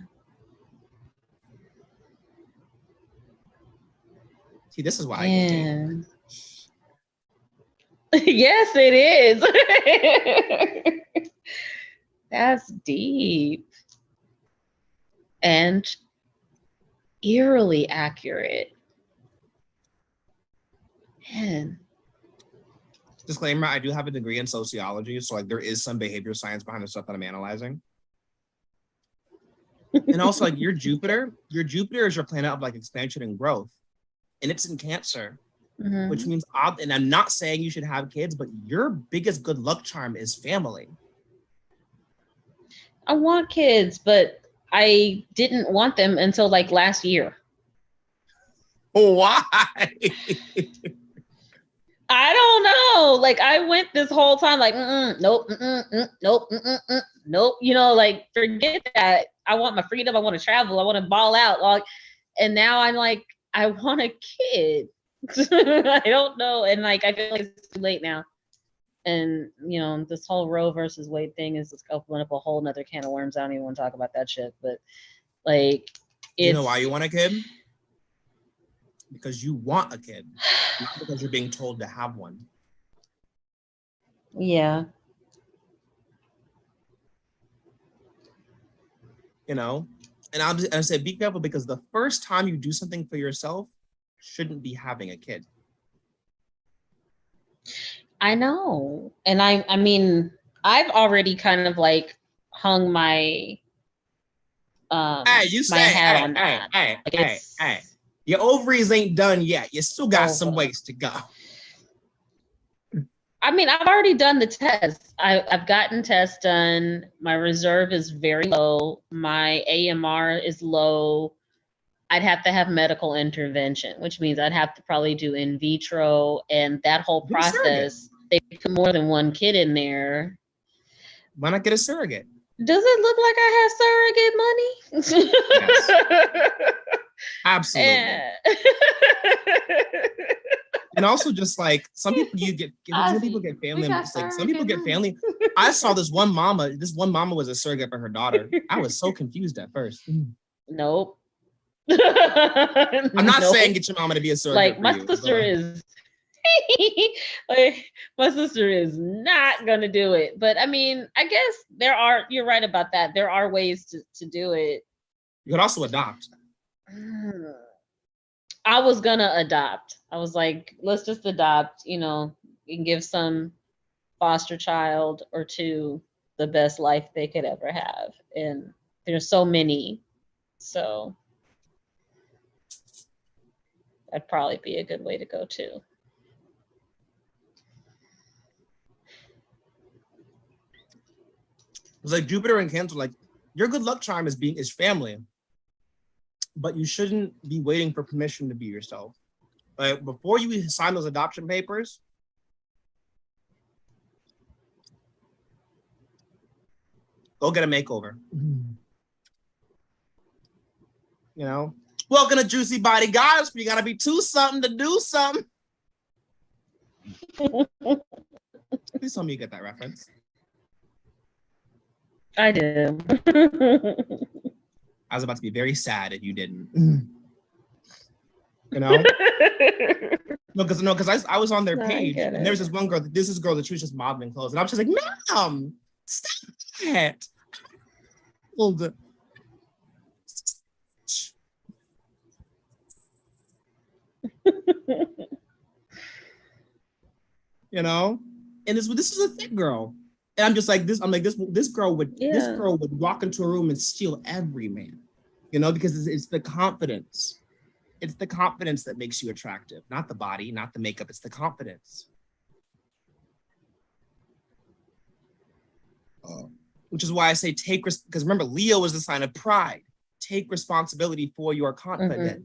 See, this is why I get paid. Yes, it is. That's deep. And eerily accurate. Man. Disclaimer, I do have a degree in sociology, so like there is some behavior science behind the stuff that I'm analyzing. And also, like your Jupiter is your planet of like expansion and growth. And it's in Cancer, which means, and I'm not saying you should have kids, but your biggest good luck charm is family. I want kids, but I didn't want them until like last year. Why? I don't know. Like I went this whole time like, nope, nope, nope. You know, like forget that. I want my freedom. I want to travel. I want to ball out. Like, and now I'm like, I want a kid. I don't know. And like, I feel like it's too late now. And, you know, this whole Roe versus Wade thing is just opening up a whole nother can of worms. I don't even want to talk about that shit. But like, you know why you want a kid? Because you want a kid, not because you're being told to have one. Yeah. You know? And I say, be careful, because the first time you do something for yourself shouldn't be having a kid. I know. And I mean, I've already kind of like hung my hat on that. Hey. Your ovaries ain't done yet. You still got some ways to go. I mean, I've already done the test. I've gotten tests done. My reserve is very low. My AMR is low. I'd have to have medical intervention, which means I'd have to probably do in vitro, and that whole process, they put more than one kid in there. Why not get a surrogate? Does it look like I have surrogate money? Yes. Absolutely. And also, just like some people get family. Like some people get family. I saw this one mama was a surrogate for her daughter. I was so confused at first. Nope. I'm not saying get your mama to be a surrogate. Like my sister is Like, my sister is not gonna do it. But I mean, I guess you're right about that. There are ways to do it. You could also adopt. I was gonna adopt. I was like, let's just adopt, and give some foster child or two the best life they could ever have. And there's so many. So that'd probably be a good way to go too. It's like Jupiter and Cancer, like your good luck charm is family. But you shouldn't be waiting for permission to be yourself. Like before you sign those adoption papers, go get a makeover. You know, welcome to Juicy Body Goddess. You gotta be two something to do something. Please tell me you get that reference. I do. I was about to be very sad if you didn't. You know? No, because I was on their page and there's this one girl, this is a girl that she was just modeling clothes. And I was just like, ma'am, stop it. You know? And this is a thick girl. And I'm just like this. I'm like this girl would walk into a room and steal every man, you know, because it's the confidence. It's the confidence that makes you attractive, not the body, not the makeup. It's the confidence. Which is why I say because remember, Leo is the sign of pride. Take responsibility for your confidence. Mm-hmm.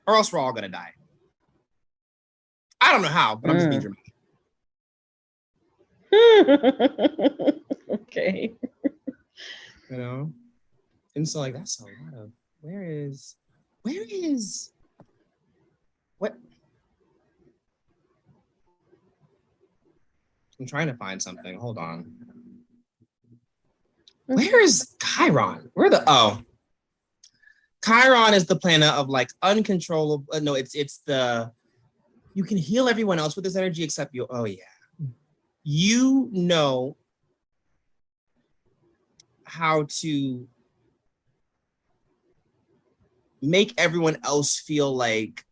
Or else we're all gonna die. I don't know how, but I'm just being dramatic. Okay. You know? And so like that's a lot of where is what? I'm trying to find something. Hold on. Where is Chiron? Chiron is the planet of like uncontrollable. No, it's the you can heal everyone else with this energy except you. Oh yeah. You know how to make everyone else feel like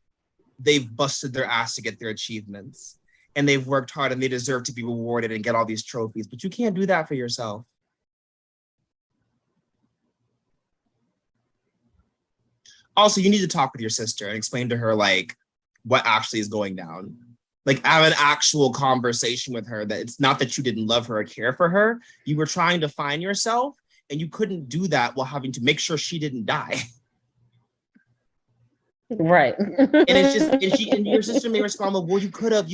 they've busted their ass to get their achievements and they've worked hard and they deserve to be rewarded and get all these trophies, but you can't do that for yourself. Also, you need to talk with your sister and explain to her like what actually is going down. Like have an actual conversation with her that it's not that you didn't love her or care for her. You were trying to find yourself and you couldn't do that while having to make sure she didn't die. Right. And it's just, and your sister may respond, well, you could have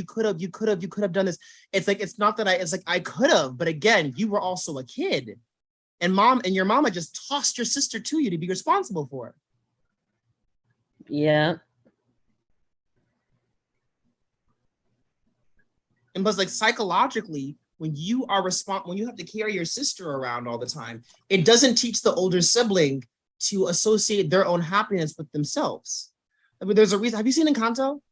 done this. It's like, it's not that I could have, but again, you were also a kid and your mama just tossed your sister to you to be responsible for it. Yeah. And plus, like psychologically, when you have to carry your sister around all the time, it doesn't teach the older sibling to associate their own happiness with themselves. I mean, there's a reason. Have you seen Encanto?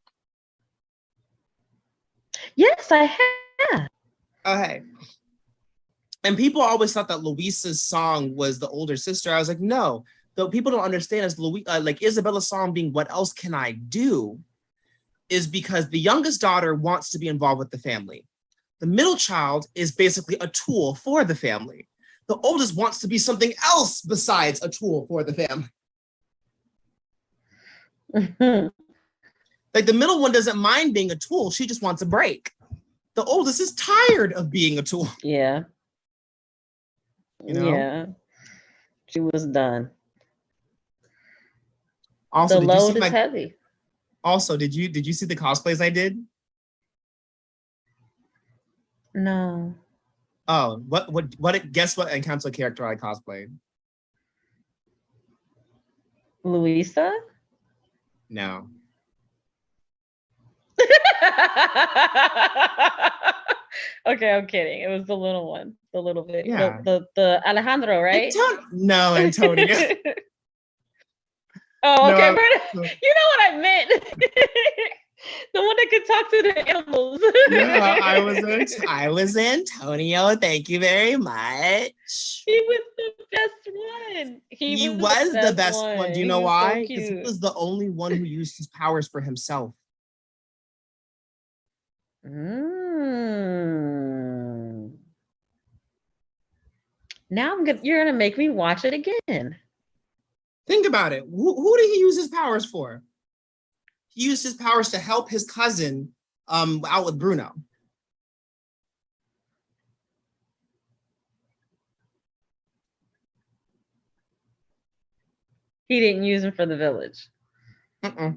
Yes, I have. Oh, hey. And people always thought that Luisa's song was the older sister. I was like, no. Though people don't understand is like Isabella's song being "What Else Can I Do?" is because the youngest daughter wants to be involved with the family. The middle child is basically a tool for the family. The oldest wants to be something else besides a tool for the family. Mm-hmm. Like the middle one doesn't mind being a tool. She just wants a break. The oldest is tired of being a tool. Yeah. You know? Yeah. She was done. Also, the load is heavy. Also, did you see the cosplays I did? No. Oh, guess what Encanto character I cosplayed? Luisa? No. Okay, I'm kidding. It was the little one, the little bit. Yeah. The Alejandro, right? No, Antonio. Oh, No, okay. I, You know what I meant. The one that could talk to the animals. yeah, I was Antonio. Thank you very much. He was the best one. He He was the was the best best one. one. Do you He know was so why? Because he cute. was the only one who used his powers for himself. Mm. Now you're gonna make me watch it again. Think about it. Who did he use his powers for? He used his powers to help his cousin out with Bruno. He didn't use him for the village. Uh-uh.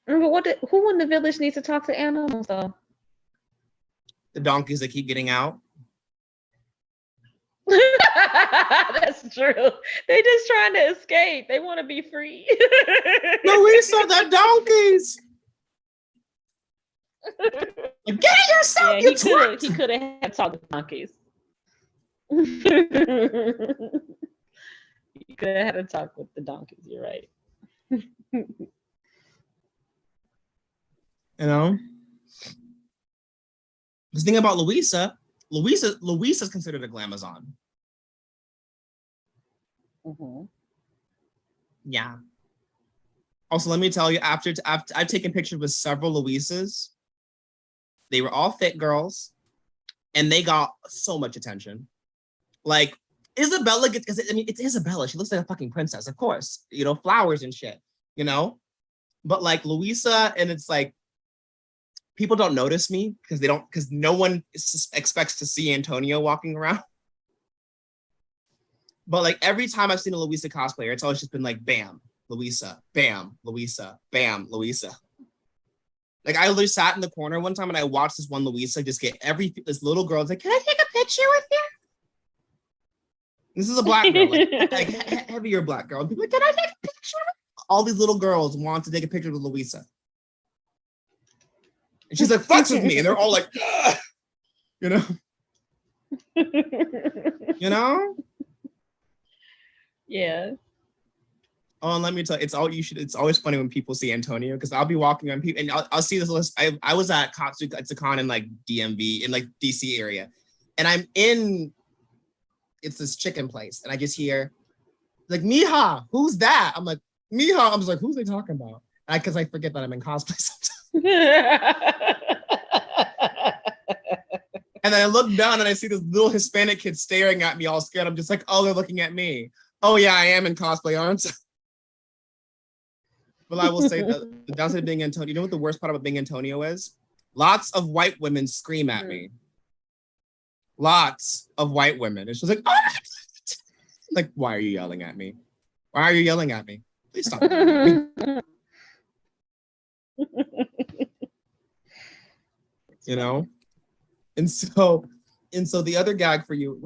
But who in the village needs to talk to animals though? The donkeys that keep getting out. That's true. They're just trying to escape. They want to be free. No, we saw the donkeys. Like, get it yourself, Yeah, you he could have had talked with donkeys. He could have had a talk with the donkeys. You're right. You know? The thing about Luisa's considered a glamazon. Mm-hmm. Yeah. Also, let me tell you, after I've taken pictures with several Luisas, they were all fit girls, and they got so much attention. Like Isabella gets, because I mean, it's Isabella. She looks like a fucking princess, of course. You know, flowers and shit. You know, but like Luisa, and it's like people don't notice me because no one expects to see Antonio walking around. But like every time I've seen a Luisa cosplayer, it's always just been like, bam, Luisa, bam, Luisa, bam, Luisa. Like I literally sat in the corner one time and I watched this one Luisa just get this little girl's like, can I take a picture with you? This is a black girl, like heavier black girl. And people like, can I take a picture? All these little girls want to take a picture with Luisa. And she's like, fucks with me. And they're all like, ugh! You know? You know? Yeah. Oh, and let me tell you, it's always funny when people see Antonio, because I'll be walking on people and I'll see this list. I was at Katsucon in like DMV, in like DC area. And it's this chicken place. And I just hear like, Mija, who's that? I'm like, Mija. I was like, who's they talking about? Because I forget that I'm in cosplay sometimes. And then I look down and I see this little Hispanic kid staring at me all scared. I'm just like, oh, they're looking at me. Oh yeah, I am in cosplay, aren't I? But I will say that the downside of being Antonio, you know what the worst part about being Antonio is? Lots of white women scream at me. Lots of white women. It's just like, oh! Like, why are you yelling at me? Why are you yelling at me? Please stop yelling at me. You know? And so the other gag for you,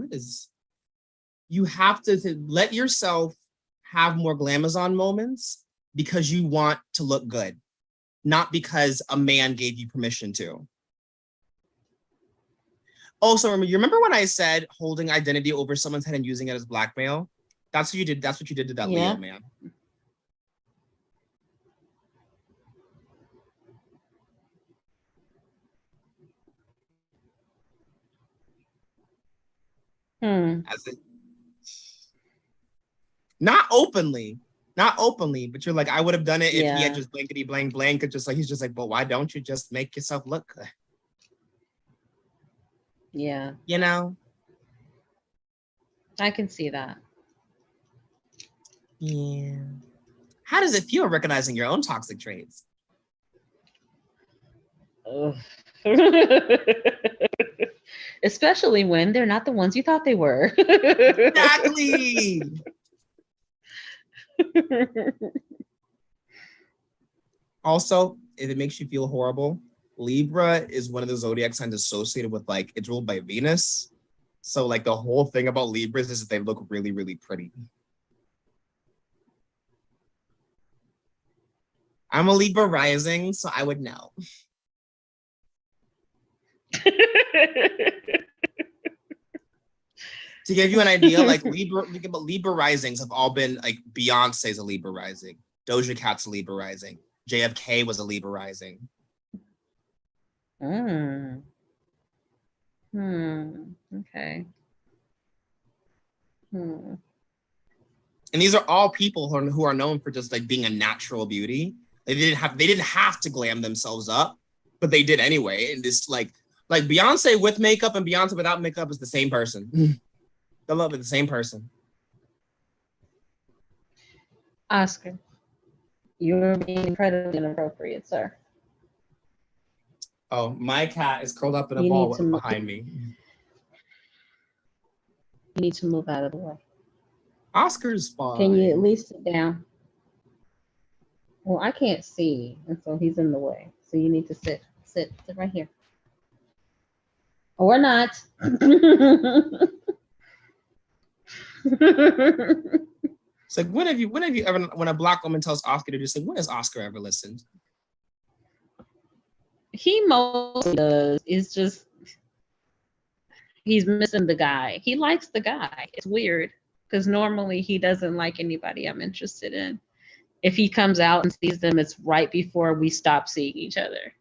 you have to let yourself have more glamazon moments because you want to look good, not because a man gave you permission to. Also, remember when I said holding identity over someone's head and using it as blackmail? That's what you did. That's what you did to that Leo man. Not openly, but you're like, I would have done it if he had just blankety blank blank. Just like, he's just like, but why don't you just make yourself look good? Yeah. You know? I can see that. Yeah. How does it feel recognizing your own toxic traits? Especially when they're not the ones you thought they were. Exactly. Also, if it makes you feel horrible, Libra is one of the zodiac signs associated with, like, it's ruled by Venus. So like the whole thing about Libras is that they look really, really pretty. I'm a Libra rising, so I would know. To give you an idea, like Libra risings have all been like Beyonce's a Libra rising, Doja Cat's a Libra rising, JFK was a Libra rising. Okay. And these are all people who are known for just like being a natural beauty. They didn't have to glam themselves up, but they did anyway. And this like Beyonce with makeup and Beyonce without makeup is the same person. They love it, the same person. Oscar, you're being incredibly inappropriate, sir. Oh, my cat is curled up in a ball behind me. You need to move out of the way. Oscar's fine. Can you at least sit down? Well, I can't see, and so he's in the way. So you need to sit right here. Or not. It's like, when have you ever, when a Black woman tells Oscar to do something, when has Oscar ever listened? He mostly does. It's just he's missing the guy. He likes the guy. It's weird because normally he doesn't like anybody I'm interested in. If he comes out and sees them, it's right before we stop seeing each other.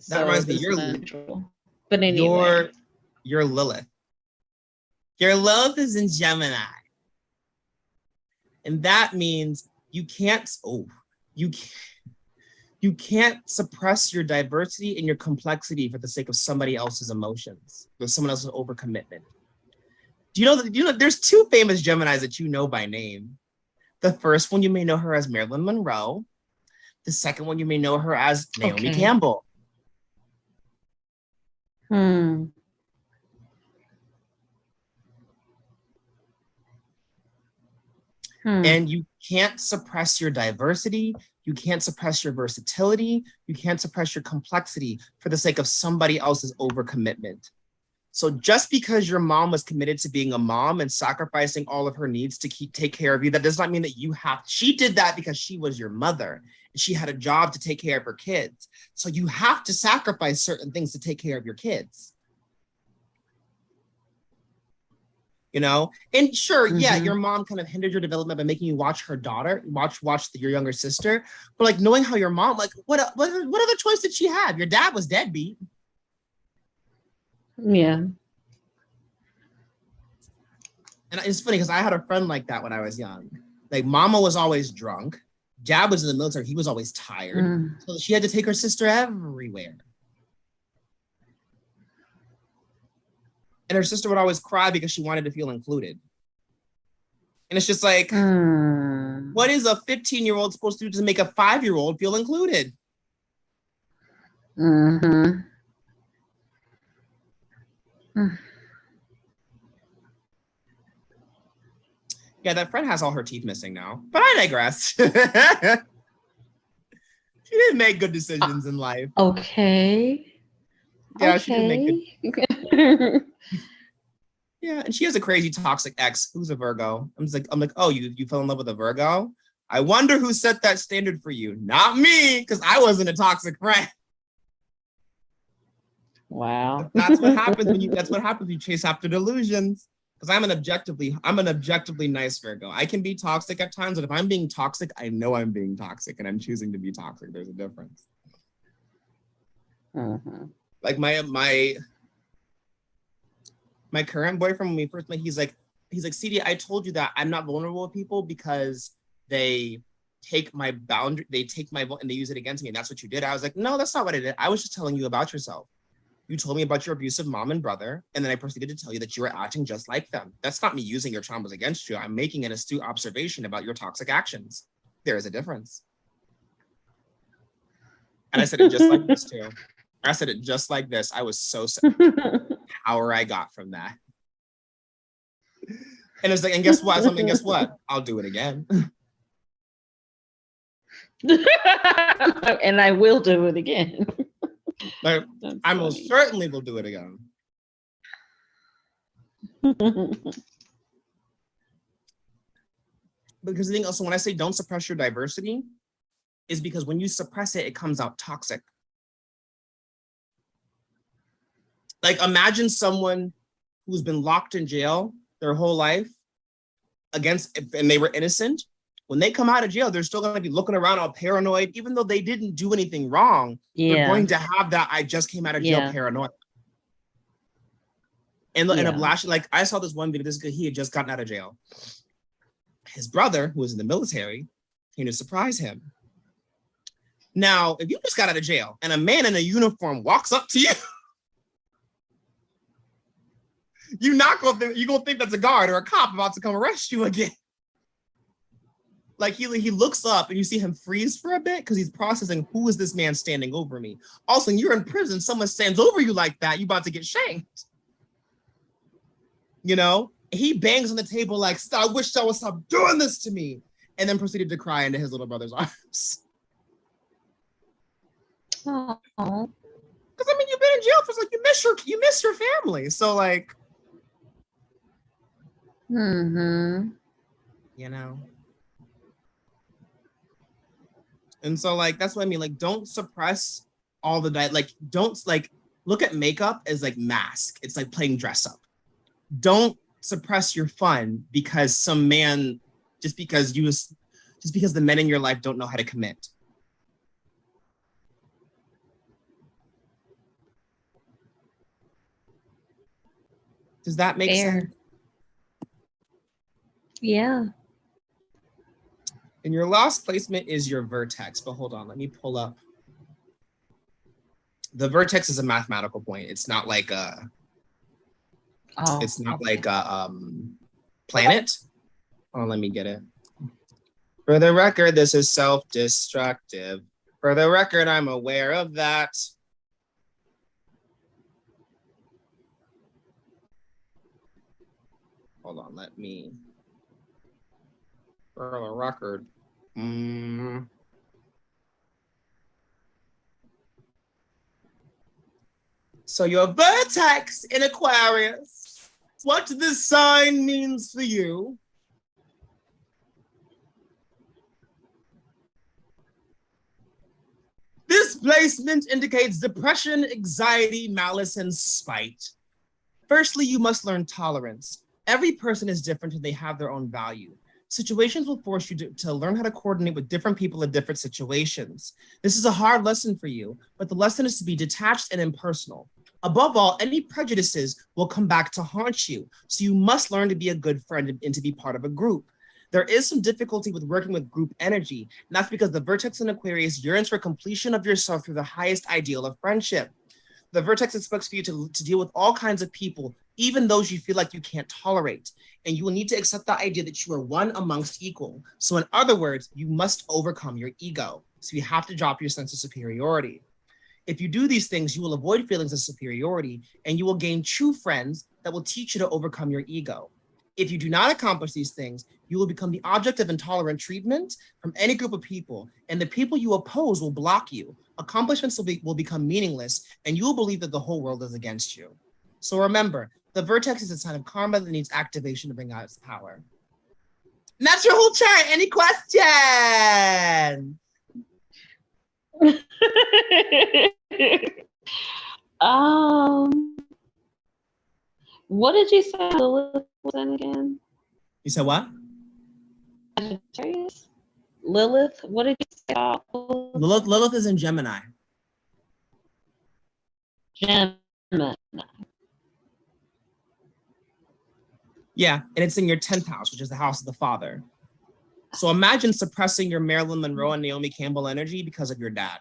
That reminds me, but anyway, you're Lilith. Your Lilith is in Gemini. And that means you can't suppress your diversity and your complexity for the sake of somebody else's emotions, or someone else's overcommitment. Do you know there's two famous Geminis that you know by name? The first one, you may know her as Marilyn Monroe. The second one, you may know her as Naomi Campbell. And you can't suppress your diversity. You can't suppress your versatility. You can't suppress your complexity for the sake of somebody else's overcommitment. So just because your mom was committed to being a mom and sacrificing all of her needs to take care of you, that does not mean that you have. She did that because she was your mother and she had a job to take care of her kids. So you have to sacrifice certain things to take care of your kids. You know, and sure, yeah, your mom kind of hindered your development by making you watch her daughter, watch your younger sister. But like knowing how your mom, like what other choice did she have? Your dad was deadbeat. Yeah. And it's funny because I had a friend like that when I was young. Like mama was always drunk. Dad was in the military. He was always tired. So she had to take her sister everywhere. And her sister would always cry because she wanted to feel included. And it's just like, what is a 15-year-old supposed to do to make a 5-year-old feel included? Yeah, that friend has all her teeth missing now, but I digress. She didn't make good decisions in life. Yeah, she didn't make good. Yeah, and she has a crazy toxic ex who's a Virgo. I'm like, oh, you fell in love with a Virgo? I wonder who set that standard for you. Not me, because I wasn't a toxic friend. Wow. That's what happens when you chase after delusions. Because I'm an objectively nice Virgo. I can be toxic at times, but if I'm being toxic, I know I'm being toxic and I'm choosing to be toxic. There's a difference. Like my current boyfriend, when we first met, he's like, CD, I told you that I'm not vulnerable with people because they take my boundary, they take my and they use it against me. And that's what you did. I was like, no, that's not what I did. I was just telling you about yourself. You told me about your abusive mom and brother, and then I proceeded to tell you that you were acting just like them. That's not me using your traumas against you. I'm making an astute observation about your toxic actions. There is a difference. And I said it just like this too. I said it just like this. I was so sad. Power I got from that. And it's like, and guess what? Something, guess what? I'll do it again. And I will do it again. Like, I most certainly will do it again. Because the thing also, when I say don't suppress your diversity, is because when you suppress it, it comes out toxic. Like imagine someone who's been locked in jail their whole life and they were innocent, when they come out of jail, they're still going to be looking around all paranoid, even though they didn't do anything wrong. Yeah. They're going to have that I just came out of jail paranoid. And a blast, like I saw this one video, this guy, he had just gotten out of jail. His brother, who was in the military, came to surprise him. Now, if you just got out of jail and a man in a uniform walks up to you, you're gonna think that's a guard or a cop about to come arrest you again. Like he looks up and you see him freeze for a bit because he's processing, who is this man standing over me? Also, you're in prison, someone stands over you like that, you about to get shanked. You know, he bangs on the table like, I wish y'all would stop doing this to me, and then proceeded to cry into his little brother's arms. Oh. Because I mean, you've been in jail for like you miss your family, so like, you know. And so like that's what I mean. Like, don't suppress all the don't like look at makeup as like mask. It's like playing dress up. Don't suppress your fun because some man, just because the men in your life don't know how to commit. Does that make sense? Yeah. And your last placement is your vertex, but hold on, let me pull up. The vertex is a mathematical point. It's not like a planet. Oh, let me get it. For the record, this is self-destructive. For the record, I'm aware of that. Hold on, let me. For the record. So your vertex in Aquarius, what this sign means for you. This placement indicates depression, anxiety, malice, and spite. Firstly, you must learn tolerance. Every person is different and they have their own value. Situations will force you to learn how to coordinate with different people in different situations. This is a hard lesson for you, but the lesson is to be detached and impersonal. Above all, any prejudices will come back to haunt you, so you must learn to be a good friend and to be part of a group. There is some difficulty with working with group energy, and that's because the vertex in Aquarius yearns for completion of yourself through the highest ideal of friendship. The vertex expects for you to deal with all kinds of people, even those you feel like you can't tolerate. And you will need to accept the idea that you are one amongst equal. So in other words, you must overcome your ego. So you have to drop your sense of superiority. If you do these things, you will avoid feelings of superiority and you will gain true friends that will teach you to overcome your ego. If you do not accomplish these things, you will become the object of intolerant treatment from any group of people, and the people you oppose will block you. Accomplishments will become meaningless, and you will believe that the whole world is against you. So remember, the vertex is a sign of karma that needs activation to bring out its power. And that's your whole chart. Any questions? What did you say Lilith was in again? You said what? Sagittarius? Lilith? What did you say? Lilith is in Gemini. Gemini. Yeah, and it's in your 10th house, which is the house of the father. So imagine suppressing your Marilyn Monroe and Naomi Campbell energy because of your dad.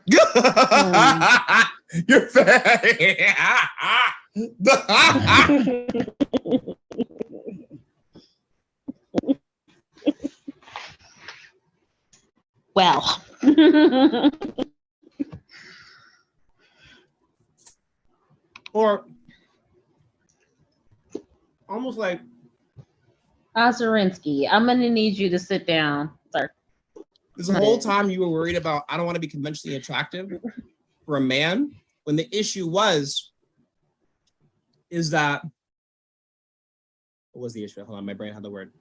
You're well. Or almost like Ozarinsky, I'm gonna need you to sit down, sir. This whole time you were worried about, I don't want to be conventionally attractive for a man, when the issue is that, what was the issue? Hold on, my brain had the word.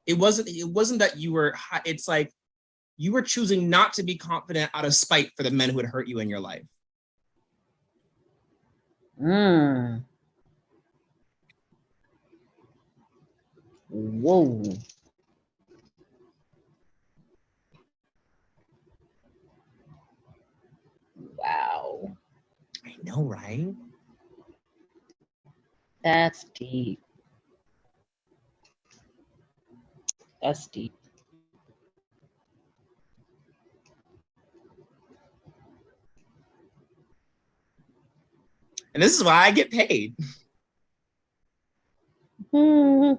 It wasn't that you were, it's like you were choosing not to be confident out of spite for the men who had hurt you in your life. Mm. Whoa. Wow. I know, right? That's deep. That's deep. And this is why I get paid. Hmm.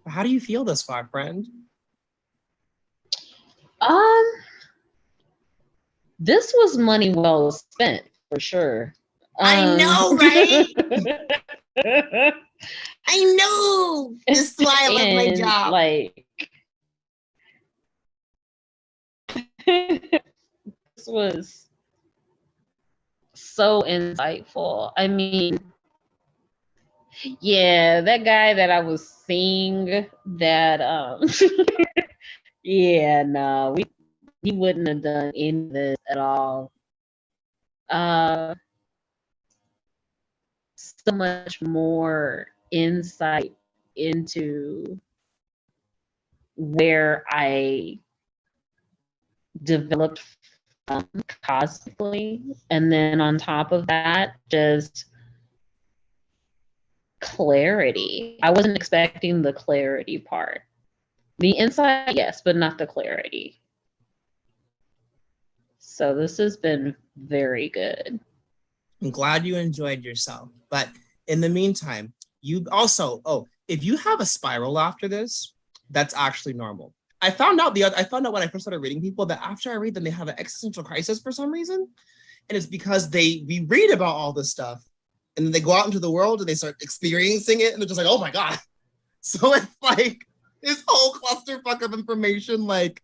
How do you feel this far, friend? Um, this was money well spent for sure. I know, right? I know. This is why I love my and job. like this was so insightful. I mean, yeah, that guy that I was seeing that yeah, no, he wouldn't have done any of this at all. So much more insight into where I developed cosmically, and then on top of that, just clarity. I wasn't expecting the clarity part. The insight, yes, but not the clarity. So this has been very good. I'm glad you enjoyed yourself. But in the meantime, you also, if you have a spiral after this, that's actually normal. I found out when I first started reading people that after I read them, they have an existential crisis for some reason. And it's because we read about all this stuff and then they go out into the world and they start experiencing it and they're just like, oh my God. So it's like this whole clusterfuck of information, like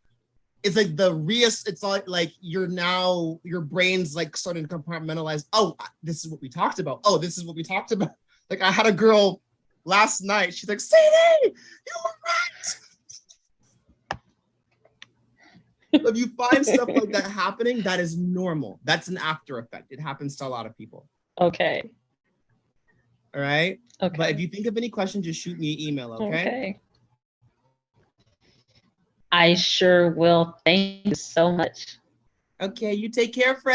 it's like it's like your brain's like starting to compartmentalize. Oh, this is what we talked about. Oh, this is what we talked about. Like I had a girl last night. She's like, "Sadie, you were right." If you find stuff like that happening, that is normal. That's an after effect. It happens to a lot of people. Okay. All right. Okay. But if you think of any questions, just shoot me an email. Okay. I sure will. Thank you so much. Okay. You take care, friend.